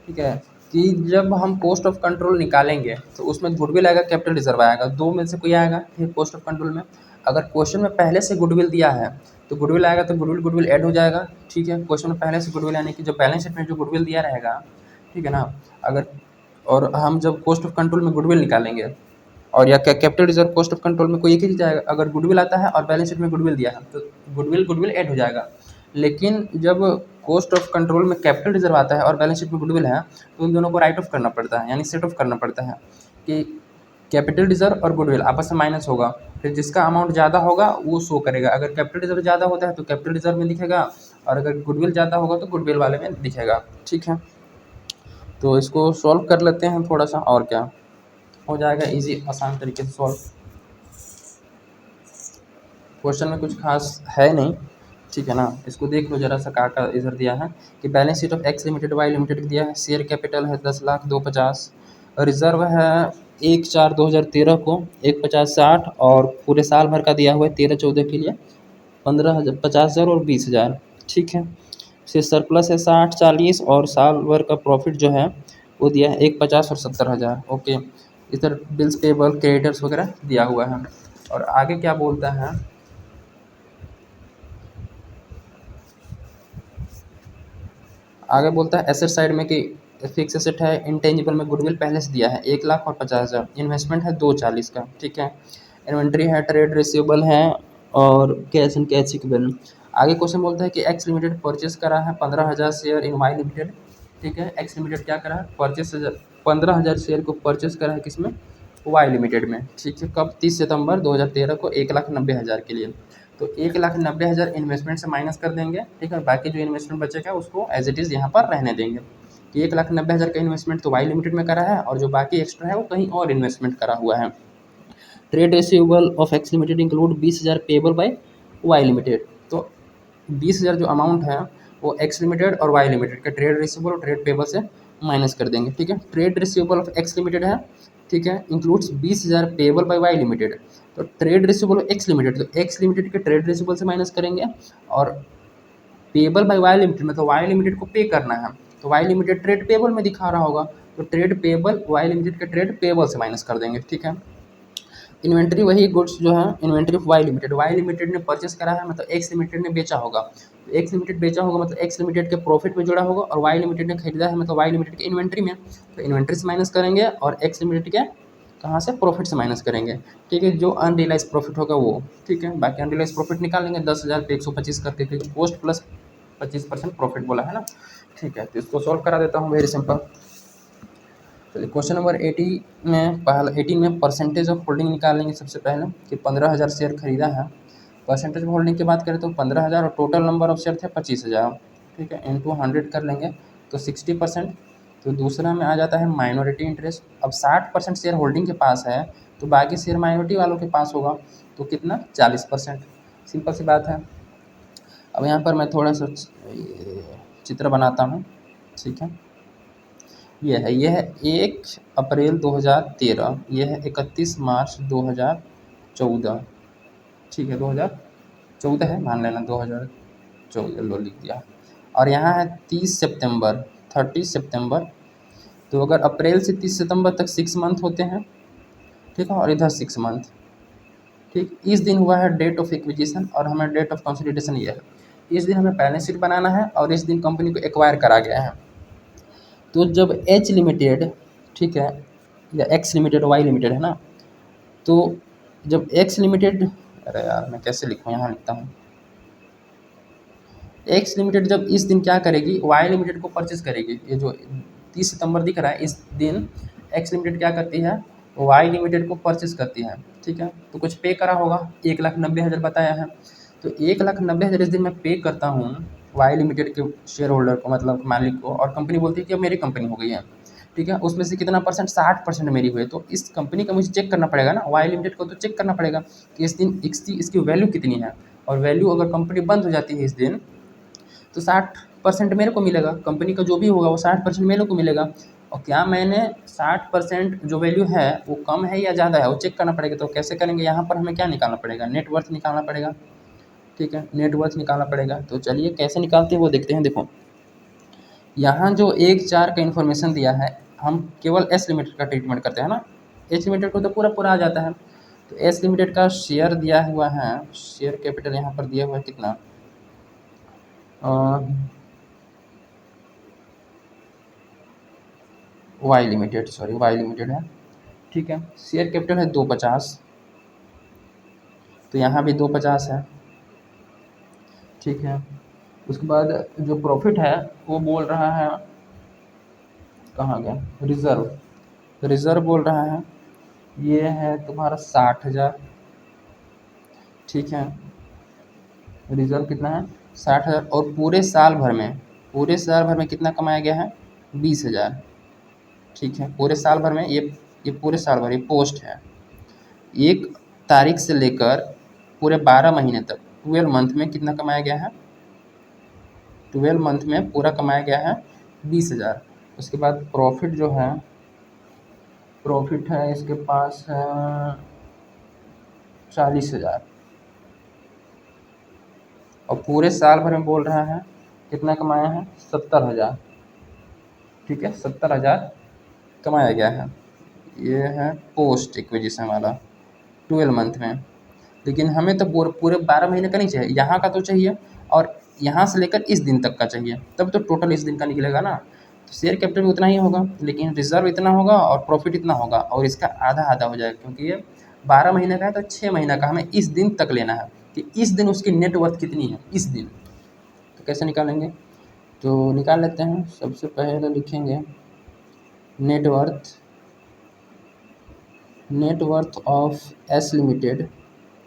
ठीक है। कि जब हम कॉस्ट ऑफ कंट्रोल निकालेंगे तो उसमें गुडविल आएगा, कैपिटल रिजर्व आएगा, दो में से कोई आएगा, ठीक, कॉस्ट ऑफ कंट्रोल में। अगर क्वेश्चन में पहले से गुडविल दिया है तो गुडविल आएगा, तो गुडविल ऐड हो जाएगा, ठीक है। क्वेश्चन में पहले से गुडविल यानी कि जो बैलेंस शीट में जो गुडविल दिया रहेगा, ठीक है ना। अगर और हम जब कॉस्ट ऑफ कंट्रोल में गुडविल निकालेंगे और या capital reserve cost of control में कोई एक ही चीज़ आएगा, अगर गुडविल आता है और बैलेंस शीट में गुडविल दिया है तो गुडविल ऐड हो जाएगा। लेकिन जब कॉस्ट ऑफ कंट्रोल में कैपिटल रिजर्व आता है और बैलेंस शीट में गुडविल है, तो उन दोनों को राइट ऑफ करना पड़ता है, यानी सेट ऑफ करना पड़ता है कि कैपिटल रिजर्व और गुडविल आपस में माइनस होगा, फिर जिसका अमाउंट ज़्यादा होगा वो शो करेगा। अगर कैपिटल रिजर्व ज़्यादा होता है तो कैपिटल रिजर्व में दिखेगा, और अगर गुडविल ज़्यादा होगा तो गुडविल वाले में दिखेगा, ठीक है। तो इसको सॉल्व कर लेते हैं थोड़ा सा, और क्या हो जाएगा इजी, आसान तरीके से सॉल्व। क्वेश्चन में कुछ खास है नहीं, ठीक है ना। इसको देख लो जरा सा, का इधर दिया है कि balance sheet of X limited Y limited दिया है, शेयर कैपिटल है 10,02,50, रिजर्व है 1/4/2013 को 1,50,60, और पूरे साल भर का दिया हुआ है 13-14 के लिए 15,000, 50,000 और 20,000, ठीक है। फिर सरप्लस है 60-40, और साल भर का प्रॉफिट जो है वो दिया है 1,50,000 और 70,000, ओके। इधर बिल्स पेबल क्रेडिटर्स वगैरह दिया हुआ है। और आगे क्या बोलता है, आगे बोलता है एसेट साइड में कि फिक्स एसेट है, इंटेंजिबल में गुडविल पहले से दिया है 1,00,000 और 50,000, इन्वेस्टमेंट है 240 का, ठीक है। इन्वेंट्री है, ट्रेड रिसीवेबल है, और कैश एंड कैश इक्विवेलेंट। आगे क्वेश्चन बोलता है कि एक्स लिमिटेड परचेस करा है 15,000 शेयर इन वाई लिमिटेड, ठीक है। एक्स लिमिटेड क्या करा है, 15,000 शेयर को परचेस करा है किसमें, वाई लिमिटेड में, ठीक है। कब, 30 सितंबर 2013 को 1,90,000 के लिए। तो 1,90,000 इन्वेस्टमेंट से माइनस कर देंगे, ठीक है, बाकी जो इन्वेस्टमेंट बचेगा उसको एज इट इज़ यहाँ पर रहने देंगे कि 1,90,000 का इन्वेस्टमेंट तो वाई लिमिटेड में करा है, और जो बाकी एक्स्ट्रा है वो कहीं और इन्वेस्टमेंट करा हुआ है। Trade receivable of X limited include 20,000 payable by Y limited, तो 20,000 जो अमाउंट है वो एक्स लिमिटेड और वाई लिमिटेड के ट्रेड रिसीवेबल और ट्रेड पेबल से माइनस कर देंगे, ठीक है। Trade receivable of X limited है, ठीक है, includes 20,000 payable by Y limited, तो ट्रेड रिसीवेबल एक्स लिमिटेड, तो एक्स लिमिटेड के ट्रेड रिसीवेबल से माइनस करेंगे, और पेबल बाय वाई लिमिटेड मतलब वाई लिमिटेड को पे करना है, तो वाई लिमिटेड ट्रेड पेबल में दिखा रहा होगा, तो ट्रेड पेबल वाई लिमिटेड के ट्रेड पेबल से माइनस कर देंगे, ठीक है। इन्वेंट्री वही गुड्स जो है, इन्वेंट्री ऑफ वाई लिमिटेड ने परचेस करा है, मतलब एक्स लिमिटेड ने बेचा होगा, तो एक्स लिमिटेड बेचा होगा मतलब एक्स लिमिटेड के प्रॉफिट में जुड़ा होगा, और वाई लिमिटेड ने खरीदा है मतलब वाई लिमिटेड के इन्वेंट्री में, तो इन्वेंट्री से माइनस करेंगे और एक्स लिमिटेड के कहाँ से, प्रॉफिट से माइनस करेंगे। ठीक है, जो अनरियलाइज प्रॉफिट होगा वो। ठीक है, बाकी अनरियलाइज प्रॉफिट निकालेंगे 10,000 पे 125 करके, क्योंकि कॉस्ट प्लस 25% प्रॉफिट बोला है ना। ठीक है, तो इसको सॉल्व करा देता हूँ, वेरी सिंपल। चलिए क्वेश्चन नंबर 18 में, पहला 18 में परसेंटेज ऑफ होल्डिंग निकालेंगे सबसे पहले, कि 15,000 शेयर खरीदा है। परसेंटेज ऑफ होल्डिंग की बात करें तो 15,000 और टोटल नंबर ऑफ शेयर थे 25,000। ठीक है, इंटू 100 कर लेंगे तो 60%। तो दूसरा में आ जाता है माइनॉरिटी इंटरेस्ट। अब 60% शेयर होल्डिंग के पास है, तो बाकी शेयर माइनॉरिटी वालों के पास होगा, तो कितना, 40%। सिंपल सी बात है। अब यहाँ पर मैं थोड़ा सा चित्र बनाता हूँ। ठीक है, यह है 1 अप्रैल 2013, यह है 31 मार्च 2014। ठीक है, 2014 है, मान लेना 2014 लो लिख दिया। और यहाँ है 30 सितंबर, 30 सितंबर। तो अगर अप्रैल से 30 सितंबर तक 6 मंथ होते हैं। ठीक है, और इधर 6 मंथ। ठीक, इस दिन हुआ है डेट ऑफ एक्विजिशन, और हमें डेट ऑफ कंसोलिडेशन ये है। इस दिन हमें बैलेंस शीट बनाना है, और इस दिन कंपनी को एक्वायर करा गया है। तो जब एच लिमिटेड, ठीक है, या एक्स लिमिटेड वाई लिमिटेड है ना, तो जब एक्स लिमिटेड, अरे यार मैं कैसे लिखूँ, यहाँ लिखता हूँ। एक्स लिमिटेड जब इस दिन क्या करेगी, वाई लिमिटेड को परचेज करेगी। ये जो 30 सितंबर दिख रहा है, इस दिन एक्स लिमिटेड क्या करती है, वाई लिमिटेड को परचेज करती है। ठीक है, तो कुछ पे करा होगा, 1,90,000 बताया है, तो 1,90,000 इस दिन मैं पे करता हूँ वाई लिमिटेड के शेयर होल्डर को, मतलब मालिक को, और कंपनी बोलती है कि अब मेरी कंपनी हो गई है। ठीक है, उसमें से कितना परसेंट, 60% मेरी हुई, तो इस कंपनी का मुझे चेक करना पड़ेगा ना, वाई लिमिटेड को तो चेक करना पड़ेगा कि इस दिन इसकी वैल्यू कितनी है। और वैल्यू अगर कंपनी बंद हो जाती है इस दिन, तो 60% मेरे को मिलेगा, कंपनी का जो भी होगा वो 60% मेरे को मिलेगा। और क्या मैंने 60% जो वैल्यू है वो कम है या ज़्यादा है, वो चेक करना पड़ेगा। तो कैसे करेंगे, यहाँ पर हमें क्या निकालना पड़ेगा, नेटवर्थ निकालना पड़ेगा। ठीक है, नेटवर्थ निकालना पड़ेगा। तो चलिए कैसे निकालते हैं वो देखते हैं। देखो, यहाँ जो 1/4 का इन्फॉर्मेशन दिया है, हम केवल एस लिमिटेड का ट्रीटमेंट करते हैं ना, एच लिमिटेड को तो पूरा पूरा आ जाता है। तो एस लिमिटेड का शेयर दिया हुआ है, शेयर कैपिटल यहाँ पर दिया हुआ है कितना, Y limited, sorry Y limited है। ठीक है, शेयर कैपिटल है 250, तो यहाँ भी 250 है। ठीक है, उसके बाद जो प्रॉफिट है वो बोल रहा है, कहाँ गया, रिज़र्व, रिज़र्व बोल रहा है ये है तुम्हारा 60,000। ठीक है, रिज़र्व कितना है, 60,000, और पूरे साल भर में, पूरे साल भर में कितना कमाया गया है, 20,000। ठीक है, पूरे साल भर में, ये पूरे साल भर, ये पोस्ट है। 1 तारीख से लेकर पूरे 12 महीने तक, 12 मंथ में कितना कमाया गया है, 12 मंथ में पूरा कमाया गया है 20,000। उसके बाद प्रॉफिट जो है, प्रॉफिट है इसके पास है 40,000, और पूरे साल भर में बोल रहा है कितना कमाया है, 70,000। ठीक है, 70,000 कमाया गया है। ये है पोस्ट एक्विजिशन वाला 12 मंथ में। लेकिन हमें तो पूरे 12 महीने का नहीं चाहिए, यहाँ का तो चाहिए, और यहाँ से लेकर इस दिन तक का चाहिए, तब तो टोटल इस दिन का निकलेगा ना। तो शेयर कैपिटल उतना ही होगा, लेकिन रिजर्व इतना होगा और प्रॉफिट इतना होगा, और इसका आधा आधा हो जाएगा, क्योंकि ये 12 महीने का है, तो 6 महीने का हमें इस दिन तक लेना है कि इस दिन उसकी नेटवर्थ कितनी है इस दिन। तो कैसे निकालेंगे, तो निकाल लेते हैं। सबसे पहले लिखेंगे net worth, net worth of S limited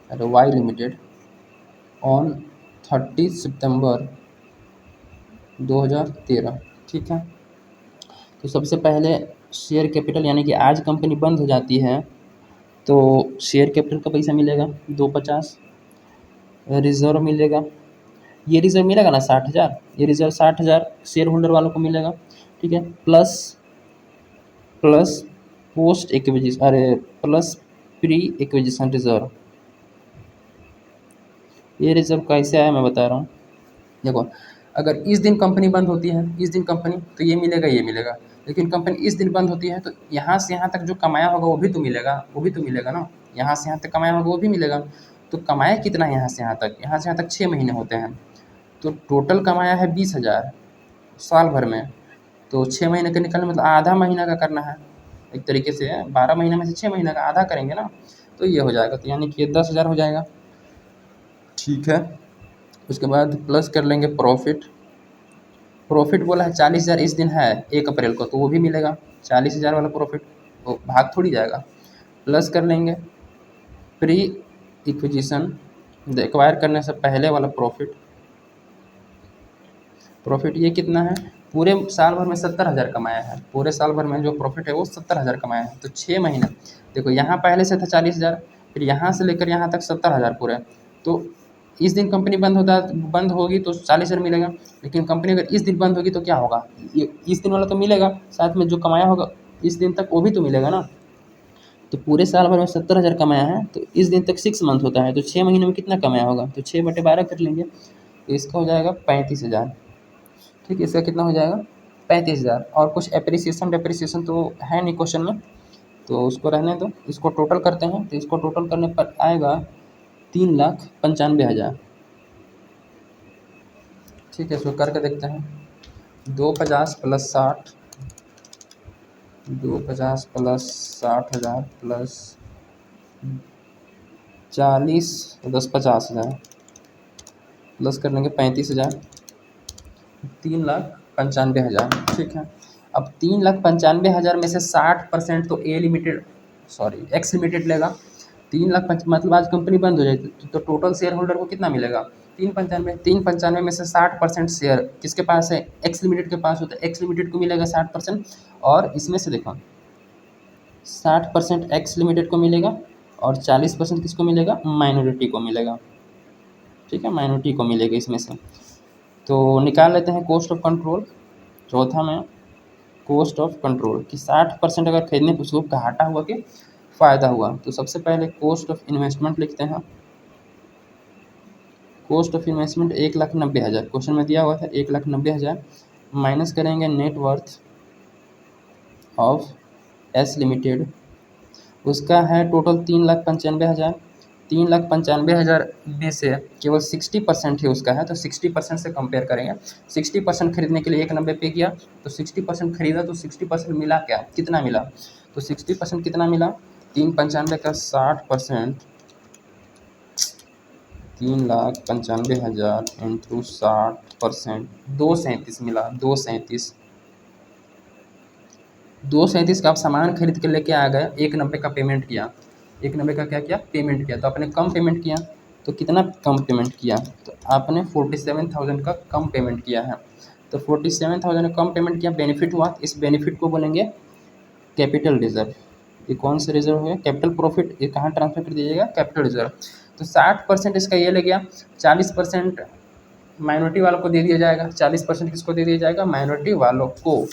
और वाई लिमिटेड ऑन 30 सितंबर 2013। ठीक है, तो सबसे पहले शेयर कैपिटल, यानी कि आज कंपनी बंद हो जाती है तो शेयर कैपिटल का पैसा मिलेगा 250, रिजर्व मिलेगा, ये रिजर्व मिलेगा ना 60,000, ये रिजर्व 60,000 शेयर होल्डर वालों को मिलेगा। ठीक है, प्लस प्लस पोस्ट एक्विजिशन, अरे प्लस प्री एक्विजिशन रिजर्व। ये रिजर्व कैसे आया मैं बता रहा हूँ। देखो, अगर इस दिन कंपनी बंद होती है, इस दिन कंपनी, तो ये मिलेगा, ये मिलेगा। लेकिन कंपनी इस दिन बंद होती है तो यहाँ से यहाँ तक जो कमाया होगा वो भी तो मिलेगा, वो भी तो मिलेगा ना, यहाँ से यहाँ तक कमाया होगा वो भी मिलेगा। तो कमाया कितना है यहाँ से यहाँ तक, यहाँ से यहाँ तक 6 महीने होते हैं, तो टोटल कमाया है 20,000 साल भर में। तो 6 महीने का निकालने मतलब आधा महीना का करना है एक तरीके से। 12 महीने में से 6 महीने का आधा करेंगे ना, तो ये हो जाएगा। तो यानी कि ये 10,000 हो जाएगा। ठीक है, उसके बाद प्लस कर लेंगे प्रॉफिट। प्रॉफिट बोला है 40,000 इस दिन है 1 अप्रैल को, तो वो भी मिलेगा 40,000 वाला प्रॉफिट, वो भाग थोड़ी जाएगा। प्लस कर लेंगे प्री इक्विजिशन, एक्वायर करने से पहले वाला प्रॉफिट। प्रॉफिट ये कितना है, पूरे साल भर में 70,000 कमाया है, पूरे साल भर में जो प्रॉफिट है वो 70,000 कमाया है। तो 6 महीने, देखो यहाँ पहले से था 40,000, फिर यहाँ से लेकर यहाँ तक 70,000 पूरे। तो इस दिन कंपनी बंद होगी तो 40,000 मिलेगा, लेकिन कंपनी अगर इस दिन बंद होगी तो क्या होगा, ये इस दिन वाला तो मिलेगा, साथ में जो कमाया होगा इस दिन तक वो भी तो मिलेगा ना। तो पूरे साल भर में 70,000 कमाया है, तो इस दिन तक 6 मंथ होता है, तो 6 महीने में कितना कमाया होगा, तो 6/12 कर लेंगे, तो इसका हो जाएगा 35,000। ठीक है, इसका कितना हो जाएगा 35,000। और कुछ एप्रिसिएशन डेप्रिसिएशन तो है नहीं क्वेश्चन में, तो उसको रहने दो। इसको टोटल करते हैं, तो इसको टोटल करने पर आएगा 3,95,000। ठीक है, इसको करके देखते हैं। 250 + 60, 250 + 60,000 प्लस 40, 10 50,000 प्लस कर लेंगे 35,000, 3,95,000। ठीक है, अब 3,95,000 में से 60% तो एक्स लिमिटेड लेगा। 3,05,000 मतलब आज कंपनी बंद हो जाएगी, तो टोटल शेयर होल्डर को कितना मिलेगा 395 में से 60% शेयर किसके पास है, एक्स लिमिटेड के पास होता है, एक्स लिमिटेड को मिलेगा 60%। और इसमें से देखो 60% एक्स लिमिटेड को मिलेगा और 40% किसको मिलेगा, माइनॉरिटी को मिलेगा। ठीक है, माइनॉरिटी को मिलेगा इसमें से। तो निकाल लेते हैं कॉस्ट ऑफ कंट्रोल। चौथा में कॉस्ट ऑफ कंट्रोल कि 60% अगर खरीदने पर उसको घाटा हुआ कि फ़ायदा हुआ, तो सबसे पहले कॉस्ट ऑफ इन्वेस्टमेंट लिखते हैं। कॉस्ट ऑफ इन्वेस्टमेंट 1,90,000 क्वेश्चन में दिया हुआ था, 1,90,000 माइनस करेंगे net worth of S limited, उसका है टोटल 3,95,000। 3,95,000 में से केवल 60% ही उसका है, तो 60% से कंपेयर करेंगे। 60% खरीदने के लिए 1,90 पे किया, तो 60% खरीदा तो 60% मिला क्या, कितना मिला, तो 60% कितना मिला, 395 का 60%, 3,95,000 इंटू 60%, 237 मिला, 237। 237 का आप सामान खरीद के लेके आ गए, 1,90 का पेमेंट किया, 1,90 का क्या किया, पेमेंट किया, तो आपने कम पेमेंट किया, तो कितना कम पेमेंट किया, तो आपने 47,000 का कम पेमेंट किया है। तो 47,000 का कम पेमेंट किया, बेनिफिट हुआ, इस बेनिफिट को बोलेंगे कैपिटल रिजर्व। ये कौन सा रिजर्व है, कैपिटल प्रॉफिट, ये कहाँ ट्रांसफर कर दीजिएगा, कैपिटल रिजर्व। तो 60% इसका ये ले गया, 40% माइनॉरिटी वालों को दे दिया जाएगा, 40% किसको दे दिया जाएगा, माइनॉरिटी वालों को।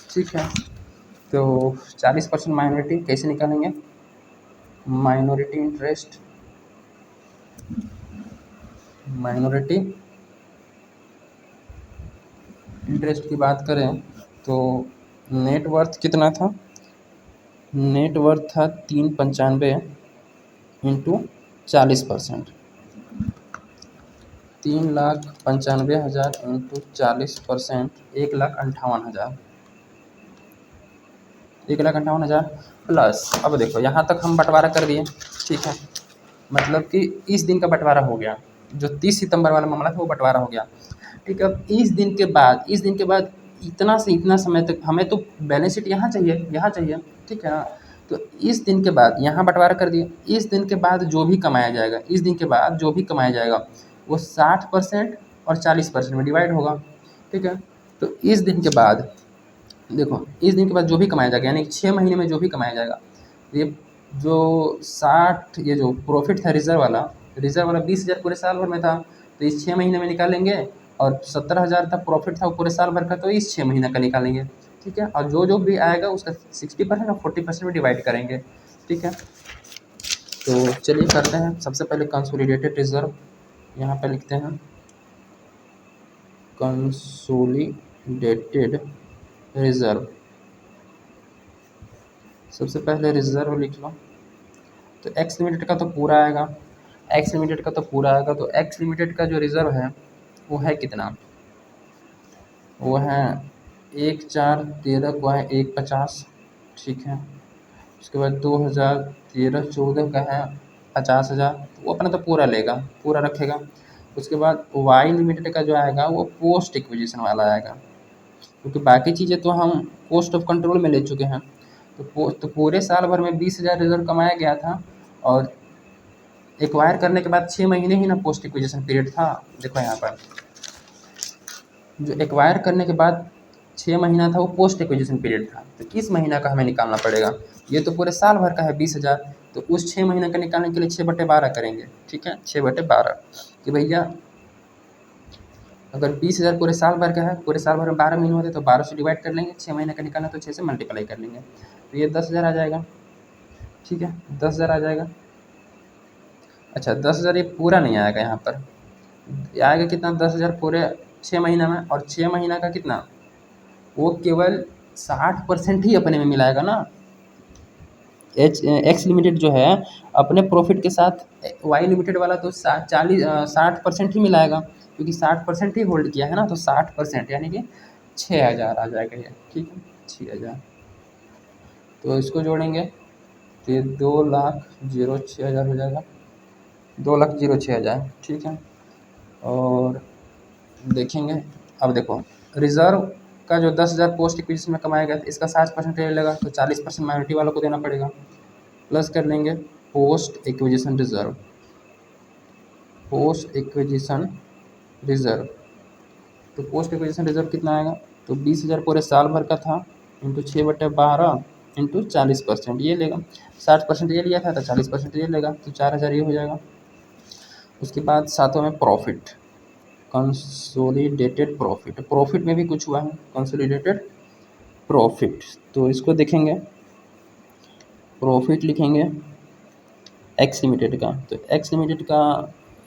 ठीक है, तो 40% माइनॉरिटी कैसे निकालेंगे, माइनॉरिटी इंटरेस्ट, माइनॉरिटी इंटरेस्ट की बात करें तो नेट वर्थ कितना था, नेट वर्थ था 395 इंटू 40%, 3,95,000 इंटू 40%, 1,58,000, 1,58,000 प्लस। अब देखो यहाँ तक हम बंटवारा कर दिए। ठीक है, मतलब कि इस दिन का बंटवारा हो गया, जो 30 सितंबर वाला मामला था वो बंटवारा हो गया। ठीक है, अब इस दिन के बाद इतना से इतना समय तक हमें तो बैलेंस शीट यहाँ चाहिए, यहाँ चाहिए। ठीक है ना, तो इस दिन के बाद यहाँ बंटवारा कर दिए, इस दिन के बाद जो भी कमाया जाएगा, इस दिन के बाद जो भी कमाया जाएगा वो 60% और 40% में डिवाइड होगा। ठीक है, तो इस दिन के बाद देखो, इस दिन के बाद जो भी कमाया जाएगा यानी 6 महीने में जो भी कमाया जाएगा, ये जो 60, ये जो प्रॉफिट था रिजर्व वाला 20,000 पूरे साल भर में था, तो इस 6 महीने में निकालेंगे। और 70,000 था प्रॉफिट था वो पूरे साल भर का, तो इस 6 महीने का निकालेंगे। ठीक है, और जो जो भी आएगा उसका 60% और 40% में डिवाइड करेंगे। ठीक है, तो चलिए करते हैं। सबसे पहले कंसोलिडेटेड रिजर्व यहाँ पे लिखते हैं, कंसोलिडेटेड रिजर्व। सबसे पहले रिजर्व लिख लो, तो एक्स लिमिटेड का तो पूरा आएगा, एक्स लिमिटेड का तो पूरा आएगा, तो एक्स लिमिटेड का जो रिज़र्व है वो है कितना, वो है 1,4,13 को है 1,50, ठीक है। उसके बाद 2013-14 का है 50,000, वो अपना तो पूरा लेगा, पूरा रखेगा। उसके बाद वाई लिमिटेड का जो आएगा वो पोस्ट एक्विजिशन वाला आएगा, क्योंकि बाकी चीज़ें तो हम कॉस्ट ऑफ कंट्रोल में ले चुके हैं। तो पूरे साल भर में 20,000 रिजर्व कमाया गया था, और एक्वायर करने के बाद 6 महीने ही ना पोस्ट एक्विजिशन पीरियड था। देखो यहाँ पर जो एक्वायर करने के बाद 6 महीना था वो पोस्ट एक्विजिशन पीरियड था, तो किस महीना का हमें निकालना पड़ेगा, ये तो पूरे साल भर का है 20,000, तो उस 6 महीने का निकालने के लिए 6/12 करेंगे, ठीक है, 6/12 कि भैया अगर 20,000 पूरे साल भर का है, पूरे साल भर में 12 महीने होते तो 12 से डिवाइड कर लेंगे, 6 महीने का निकालना तो 6 से मल्टीप्लाई कर लेंगे, तो ये 10,000 आ जाएगा, ठीक है, 10,000 आ जाएगा। अच्छा 10,000 ये पूरा नहीं आएगा यहाँ पर, ये आएगा कितना, 10,000 पूरे 6 महीना में, और 6 महीना का कितना, वो केवल 60% ही अपने में मिलाएगा ना। एक्स लिमिटेड जो है अपने प्रॉफिट के साथ वाई लिमिटेड वाला तो 60% ही मिलाएगा, क्योंकि 60% ही होल्ड किया है ना, तो 60% यानी कि 6,000 आ जाएगा ये, ठीक है, 6,000। तो इसको जोड़ेंगे तो ये 2,06,000 हो जाएगा, 2,06,000, ठीक है। और देखेंगे, अब देखो रिजर्व का जो 10,000 पोस्ट एक्विजिशन में कमाया गया था, इसका 60% ले लेगा, तो 40% माइनॉरिटी वालों को देना पड़ेगा, प्लस कर लेंगे post acquisition reserve, post acquisition reserve, तो पोस्ट एक्विजिशन रिजर्व कितना आएगा, तो 20,000 पूरे साल भर का था, इंटू 6/12 इंटू 40%, ये लेगा, 60% ये लिया था तो 40% ये लेगा, तो 4,000 ये हो जाएगा। उसके बाद सातों में प्रॉफिट, कंसोलिडेटेड प्रॉफिट, प्रॉफिट में भी कुछ हुआ है, कंसोलिडेटेड प्रॉफिट, तो इसको देखेंगे, प्रॉफिट लिखेंगे एक्स लिमिटेड का, तो एक्स लिमिटेड का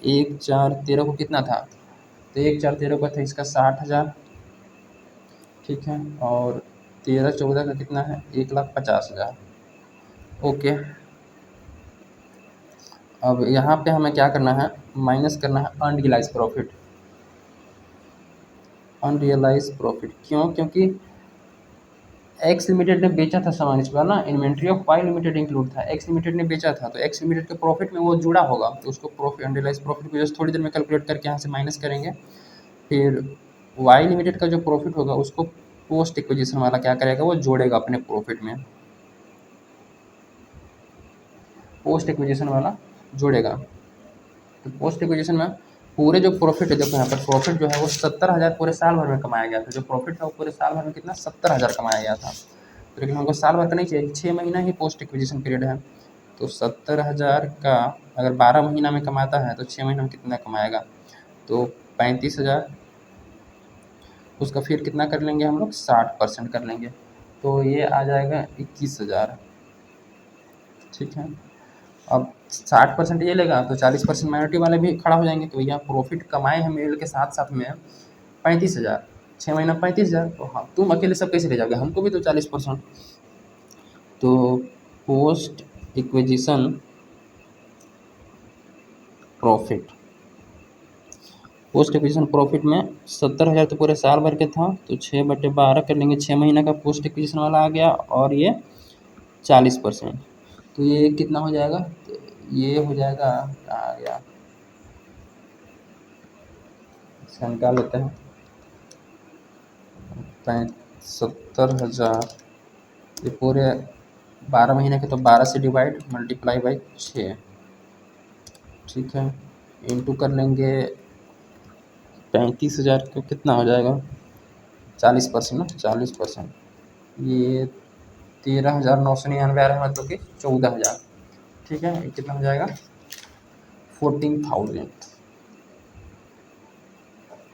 1,4,13 को कितना था, तो 1,4,13 का था इसका 60,000, ठीक है, और 13-14 का कितना है 1,50,000, ओके। अब यहाँ पे हमें क्या करना है, माइनस करना है अनरियलाइज प्रॉफिट, अनरियलाइज प्रॉफिट क्यों, क्योंकि एक्स लिमिटेड ने बेचा था सामान, इस बार ना inventory of Y limited include था, एक्स लिमिटेड ने बेचा था, तो एक्स लिमिटेड के प्रॉफिट में वो जुड़ा होगा, तो उसको प्रॉफिट अनरियलाइज प्रॉफिट को जस्ट थोड़ी देर में कैलकुलेट करके यहाँ से माइनस करेंगे। फिर वाई लिमिटेड का जो प्रॉफिट होगा उसको पोस्ट एक्विजिशन वाला क्या करेगा, वो जोड़ेगा अपने प्रॉफिट में, पोस्ट एक्विजिशन वाला जोड़ेगा, तो पोस्ट एक्विजिशन में पूरे जो प्रॉफिट है, देखो यहाँ पर प्रॉफिट जो है वो 70,000 पूरे साल भर में कमाया गया था, जो प्रॉफिट था वो पूरे साल भर में कितना 70,000 कमाया गया था, तो लेकिन हमको साल भर का नहीं चाहिए, 6 महीना ही पोस्ट एक्विजिशन पीरियड है, तो 70,000 का अगर 12 महीना में कमाता है तो 6 महीना में कितना कमाएगा, तो 35,000, उसका फिर कितना कर लेंगे हम लोग 60% कर लेंगे, तो ये आ जाएगा 21,000, ठीक है। अब 60% ये लेगा तो 40% माइनॉरिटी वाले भी खड़ा हो जाएंगे, तो भैया प्रॉफिट कमाए हैं मेल के साथ साथ में 35,000, 6 महीना 35,000, तो हाँ तुम अकेले सब कैसे ले जाओगे, हमको भी तो 40%, तो post acquisition profit, post acquisition profit में 70,000 तो पूरे साल भर के था, तो 6/12 कर लेंगे, 6 महीना का पोस्ट एक्विजिशन वाला आ गया, और ये 40%, तो ये कितना हो जाएगा, तो ये हो जाएगा, कहाँ आ गया, इसका निकाल लेते हैं, 70,000 ये पूरे 12 महीने के, तो 12 से डिवाइड मल्टीप्लाई बाई 6, ठीक है, इंटू कर लेंगे 35,000 का कितना हो जाएगा, 40% ना, 40%, ये 13,999 आ रहा है, मतलब कि 14,000, ठीक है, ये कितना हो जाएगा 14,000,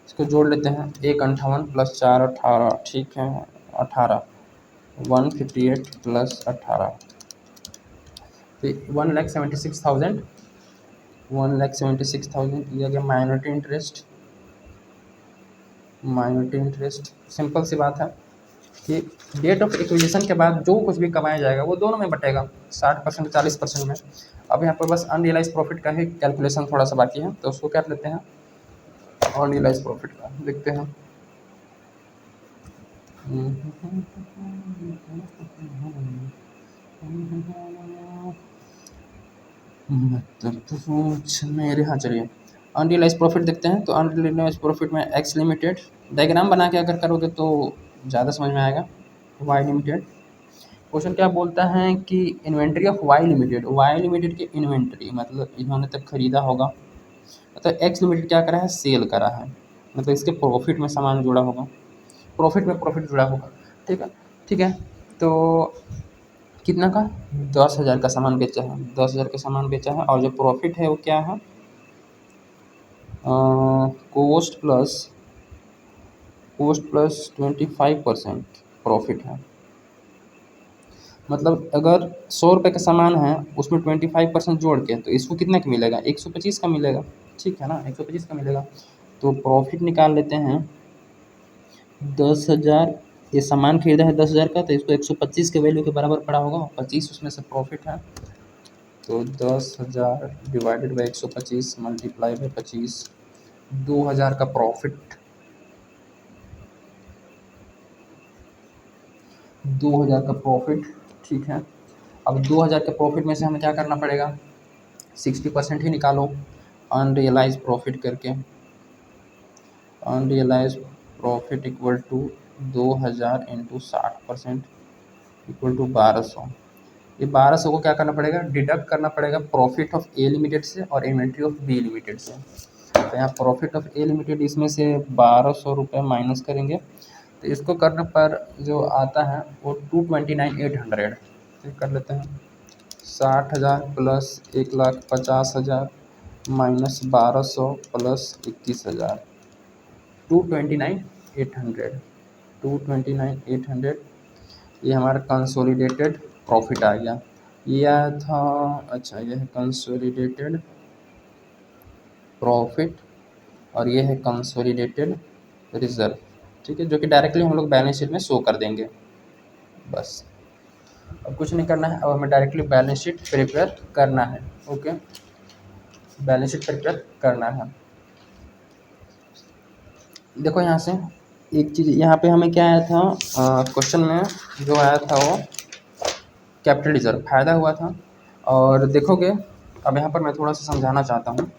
इसको जोड़ लेते हैं, 1,58 + 4 18, ठीक है, 18, 158 + 18, तो 1,76,000, 1,76,000 ये आ गया minority interest, minority interest simple सी बात है, कि डेट ऑफ एक्विजिशन के बाद जो कुछ भी कमाया जाएगा वो दोनों में बटेगा, 60% 40% में। अब यहाँ पर बस अनरियलाइज प्रॉफिट का ही कैलकुलेशन थोड़ा सा बाकी है, तो उसको कर लेते हैं। अनरियलाइज प्रॉफिट का देखते हैं। मेरे यहाँ चलिए अनरियलाइज प्रॉफिट देखते हैं। तो अनरियलाइज प्रॉफिट में एक्स लिमिटेड डायग्राम बना के अगर करोगे तो ज़्यादा समझ में आएगा। वाई लिमिटेड, क्वेश्चन क्या बोलता है कि इन्वेंट्री ऑफ वाई लिमिटेड की इन्वेंट्री मतलब इन्होंने तक खरीदा होगा, मतलब एक्स लिमिटेड क्या करा है, सेल करा है, मतलब इसके प्रॉफिट में सामान जुड़ा होगा, प्रॉफिट में प्रॉफिट जुड़ा होगा। ठीक है, ठीक है। तो कितना का, 10,000 का सामान बेचा है, 10,000 का सामान बेचा है, और जो प्रॉफिट है वो क्या है, कोस्ट प्लस 25% प्रॉफिट है। मतलब अगर 100 रुपये का सामान है उसमें 25% जोड़ के तो इसको कितना का मिलेगा, 125 का मिलेगा। ठीक है ना, 125 का मिलेगा। तो प्रॉफिट निकाल लेते हैं, 10,000 ये सामान खरीदा है 10,000 का, तो इसको 125 के वैल्यू के बराबर पड़ा होगा, 25 उसमें से प्रॉफिट है। तो 10,000 डिवाइडेड बाई 125 मल्टीप्लाई बाई 25, 2,000 का प्रॉफिट, 2,000 का प्रॉफिट। ठीक है, अब 2,000 के प्रॉफिट में से हमें क्या करना पड़ेगा, 60% ही निकालो अनरियलाइज प्रॉफिट करके। Unrealised profit equal to 2,000 into 60% equal to 1,200। ये 1,200 को क्या करना पड़ेगा, डिडक्ट करना पड़ेगा प्रॉफिट ऑफ ए लिमिटेड से और इन्वेंट्री ऑफ बी लिमिटेड से। तो यहाँ प्रॉफिट ऑफ ए लिमिटेड इसमें से 1,200 रुपये माइनस करेंगे, तो इसको करने पर जो आता है वो 229,800। तो कर लेते हैं, 60,000 प्लस 1,50,000 माइनस 1,200 प्लस 21,000, 229,800, 229,800 ये हमारा कंसोलिडेटेड प्रॉफिट आ गया। ये आया था, अच्छा ये है कंसोलिडेटेड प्रॉफिट और ये है कंसोलिडेटेड रिजर्व। ठीक है, जो कि डायरेक्टली हम लोग बैलेंस शीट में शो कर देंगे। बस अब कुछ नहीं करना है, अब हमें डायरेक्टली बैलेंस शीट प्रिपेयर करना है। ओके, बैलेंस शीट प्रिपेयर करना है। देखो यहाँ से एक चीज़, यहाँ पे हमें क्या आया था क्वेश्चन में, जो आया था वो कैपिटल रिजर्व फायदा हुआ था। और देखोगे अब यहाँ पर मैं थोड़ा सा समझाना चाहता हूँ,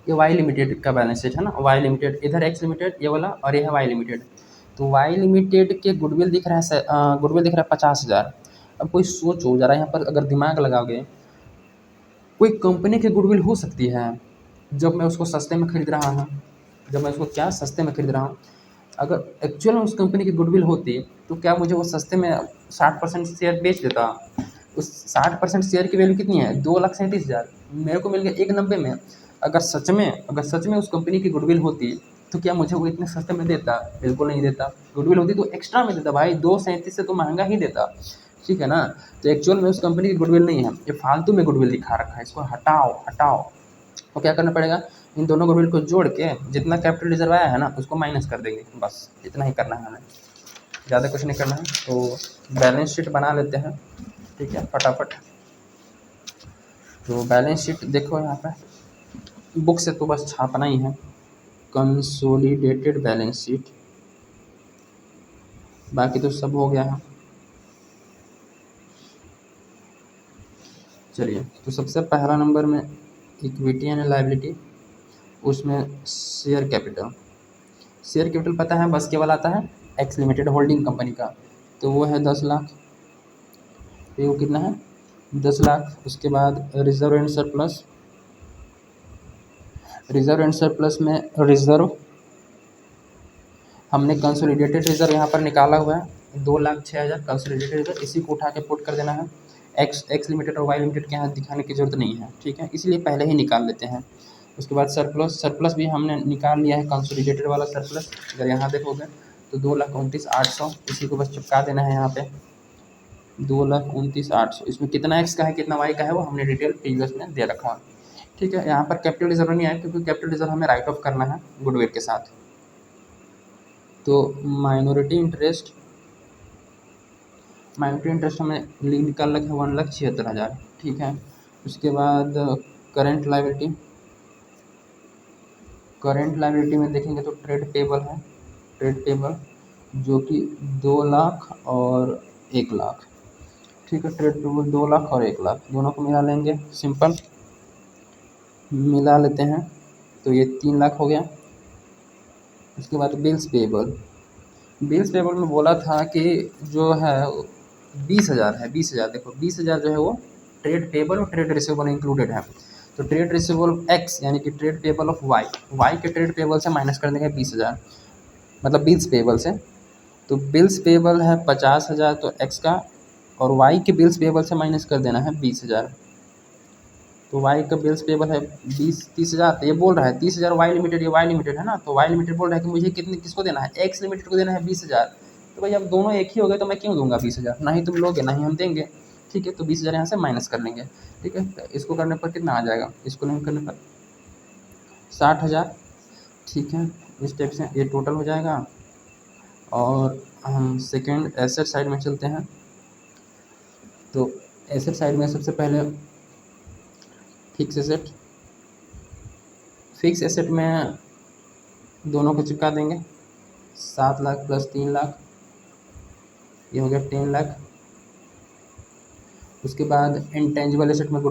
ये वाई लिमिटेड का बैलेंस शीट है ना, वाई लिमिटेड इधर एक्स लिमिटेड ये वाला और ये है वाई लिमिटेड। तो वाई लिमिटेड के गुडविल दिख रहा है, गुडविल दिख रहा है 50,000। अब कोई सोचो ज़रा, यहाँ पर अगर दिमाग लगाओगे, कोई कंपनी की गुडविल हो सकती है जब मैं उसको सस्ते में खरीद रहा हूँ, जब मैं उसको क्या सस्ते में खरीद रहा हूँ, अगर एक्चुअल में उस कंपनी की गुडविल होती तो क्या मुझे वो सस्ते में 60% शेयर बेच देता। उस 60% शेयर की वैल्यू कितनी है, 2,37,000, मेरे को मिल गया 1,90 में। अगर सच में उस कंपनी की गुडविल होती तो क्या मुझे वो इतने सस्ते में देता, बिल्कुल नहीं देता। गुडविल होती तो एक्स्ट्रा में देता भाई, 2,37 से तो महंगा ही देता। ठीक है ना, तो एक्चुअल में उस कंपनी की गुडविल नहीं है, ये फालतू में गुडविल दिखा रखा है, इसको हटाओ हटाओ। तो क्या करना पड़ेगा, इन दोनों गुडविल को जोड़ के जितना कैपिटल रिजर्व आया है ना उसको माइनस कर देंगे, बस इतना ही करना है हमें, ज़्यादा कुछ नहीं करना है। तो बैलेंस शीट बना लेते हैं, ठीक है, फटाफट। तो बैलेंस शीट देखो यहाँ पे, बुक से तो बस छापना ही है, कंसोलिडेटेड बैलेंस शीट, बाकी तो सब हो गया है। चलिए, तो सबसे पहला नंबर में इक्विटी एंड लायबिलिटी, उसमें शेयर कैपिटल पता है, बस केवल आता है एक्स लिमिटेड होल्डिंग कंपनी का, तो वो है 10 लाख। तो वो कितना है, 10 लाख। उसके बाद रिजर्व एंड सरप्लस में रिजर्व हमने कंसोलिडेटेड रिजर्व यहाँ पर निकाला हुआ है 2,06,000 कंसोलिडेटेड रिजर्व, इसी को उठा के पुट कर देना है। एक्स लिमिटेड और वाई लिमिटेड के यहाँ दिखाने की जरूरत नहीं है, ठीक है, इसलिए पहले ही निकाल लेते हैं। उसके बाद सरप्लस भी हमने निकाल लिया है, कंसोलिडेटेड वाला सरप्लस। अगर यहाँ देखोगे तो 2,29,800, इसी को बस चिपका देना है यहाँ पे, 2,29,800। इसमें कितना एक्स का है कितना वाई का है वो हमने डिटेल प्रीवियस में दे रखा है। ठीक है, यहाँ पर कैपिटल रिजर्व नहीं आया क्योंकि कैपिटल रिजर्व हमें राइट ऑफ करना है गुडविल के साथ। तो माइनॉरिटी इंटरेस्ट माइनॉरिटी इंटरेस्ट हमें निकाल रखे 1,76,000, ठीक है। उसके बाद करंट लाइबिलिटी में देखेंगे तो ट्रेड पेबल है, ट्रेड पेबल जो कि 2,00,000 और 1,00,000, ठीक है। ट्रेड पेबल 2,00,000 और 1,00,000 दोनों को मिला लेंगे, सिंपल मिला लेते हैं तो ये 3,00,000 हो गया। उसके बाद बिल्स पेबल में बोला था कि जो है 20,000 है, 20,000 देखो 20,000 जो है वो ट्रेड पेबल और ट्रेड रिसीवेबल इंक्लूडेड है। तो ट्रेड रिसीवेबल एक्स यानी कि ट्रेड पेबल ऑफ वाई के ट्रेड पेबल से माइनस कर देंगे 20,000, मतलब बिल्स पेबल से। तो बिल्स पेबल है 50,000 तो एक्स का, और वाई के बिल्स पेबल से माइनस कर देना है 20,000। तो वाई का बिल्स पेबल है 30,000। तो ये बोल रहा है 30,000 वाई लिमिटेड, ये वाई लिमिटेड है ना, तो वाई लिमिटेड बोल रहा है कि मुझे किसको देना है, एक्स लिमिटेड को देना है 20,000। तो भाई अब दोनों एक ही हो गए तो मैं क्यों दूंगा 20,000, ना ही तुम लोगे ना ही हम देंगे, ठीक है। तो 20,000 यहाँ से माइनस कर लेंगे, ठीक है। तो इसको करने पर कितना आ जाएगा, इसको नहीं करने पर 60,000, ठीक है। इस टाइप से ये टोटल हो जाएगा। और हम सेकेंड एसेट साइड में चलते हैं। तो एसेट साइड में सबसे पहले फिक्स एसेट में दोनों को चिपका देंगे, 7,00,000 प्लस 3,00,000 ये हो गया 10,00,000। उसके बाद इंटेंजिबल एसेट में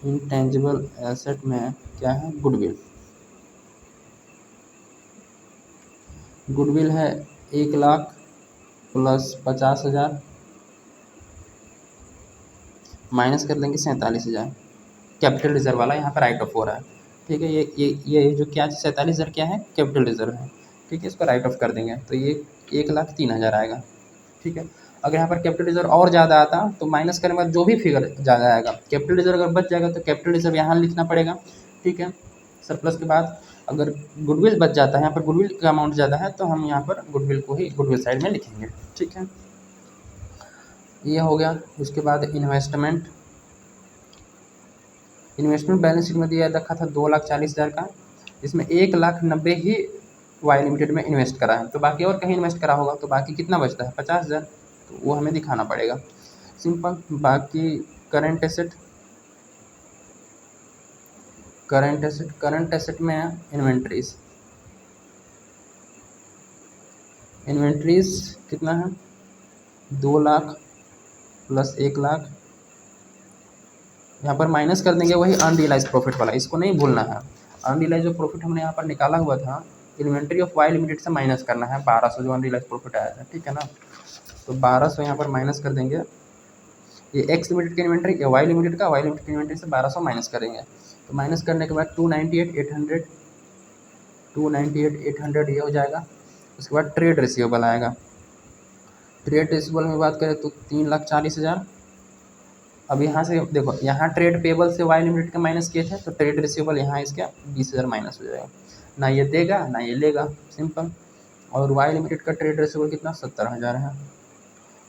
इंटेंजिबल एसेट में क्या है, गुडविल है 1,00,000 प्लस 50,000 माइनस कर लेंगे 47,000, कैपिटल रिजर्व वाला यहाँ पर राइट ऑफ हो रहा है, ठीक है। ये जो क्या 47,000 क्या है, कैपिटल रिजर्व है, ठीक है। इसको राइट ऑफ कर देंगे तो ये 1,03,000 आएगा, ठीक है। अगर यहाँ पर कैपिटल रिजर्व और ज़्यादा आता तो माइनस करने के बाद जो भी फिगर ज़्यादा आएगा, कैपिटल रिजर्व अगर बच जाएगा तो कैपिटल रिजर्व यहाँ लिखना पड़ेगा, ठीक है। सरप्लस के बाद अगर गुडविल बच जाता है, यहाँ पर गुडविल का अमाउंट ज़्यादा है तो हम यहाँ पर गुडविल को ही गुडविल साइड में लिखेंगे, ठीक है। ये हो गया। उसके बाद इन्वेस्टमेंट बैलेंस शीट में दिया रखा था 2,40,000 का, इसमें 1,90,000 ही वाई लिमिटेड में इन्वेस्ट करा है, तो बाकी और कहीं इन्वेस्ट करा होगा तो बाकी कितना बचता है 50,000, तो वो हमें दिखाना पड़ेगा, सिंपल। बाकी करंट एसेट में इन्वेंट्रीज कितना है, 2,00,000 प्लस 1,00,000, यहाँ पर माइनस कर देंगे वही अनरियलाइज प्रॉफिट वाला, इसको नहीं भूलना है। अनरियलाइज जो प्रॉफिट हमने यहाँ पर निकाला हुआ था इन्वेंट्री ऑफ वाई लिमिटेड से माइनस करना है 1,200 जो अनरियलाइज प्रॉफिट आया था, ठीक है ना। तो 1,200 यहाँ पर माइनस कर देंगे, ये एक्स लिमिटेड की इन्वेंट्री, ये वाई लिमिटेड की इन्वेंट्री से 1,200 माइनस करेंगे। तो माइनस करने के बाद 298,800 ये हो जाएगा। उसके बाद ट्रेड रिसीवेबल आएगा। ट्रेड रिसीवेबल में बात करें तो 3,40,000। अब यहाँ से देखो, यहाँ ट्रेड पेबल से वाई लिमिटेड का माइनस किए थे तो ट्रेड रिसीवेबल यहाँ इसका 20,000 माइनस हो जाएगा, ना ये देगा ना ये लेगा, सिंपल। और वाई लिमिटेड का ट्रेड रिसीवेबल कितना 70,000 है,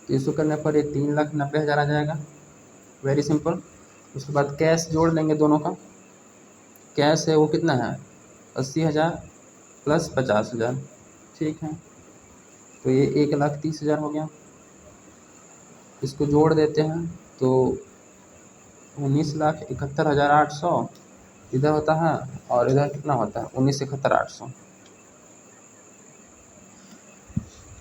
तो इसको करने पर ये 3,90,000 आ जाएगा, वेरी सिंपल। उसके बाद कैश जोड़ लेंगे दोनों का, कैश है वो कितना है 80,000 प्लस 50,000, ठीक है। तो ये 1,30,000 हो गया। इसको जोड़ देते हैं तो 19,71,800 इधर होता है और इधर कितना होता है 19,71,800,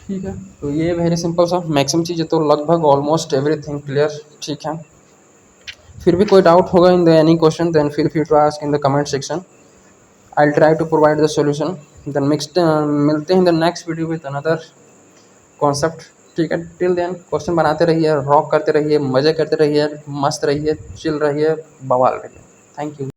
ठीक है। तो ये वेरी सिंपल सा मैक्सिमम चीज़ें तो लगभग ऑलमोस्ट एवरीथिंग क्लियर, ठीक है। फिर भी कोई डाउट होगा in the any question then feel free to ask in the comment section, I will try to provide the solution. Then next मिलते हैं in the next video with another concept, ठीक है। टिल देन क्वेश्चन बनाते रहिए, रॉक करते रहिए, मज़े करते रहिए, मस्त रहिए, चिल रहिए, बवाल रहिए। Thank you.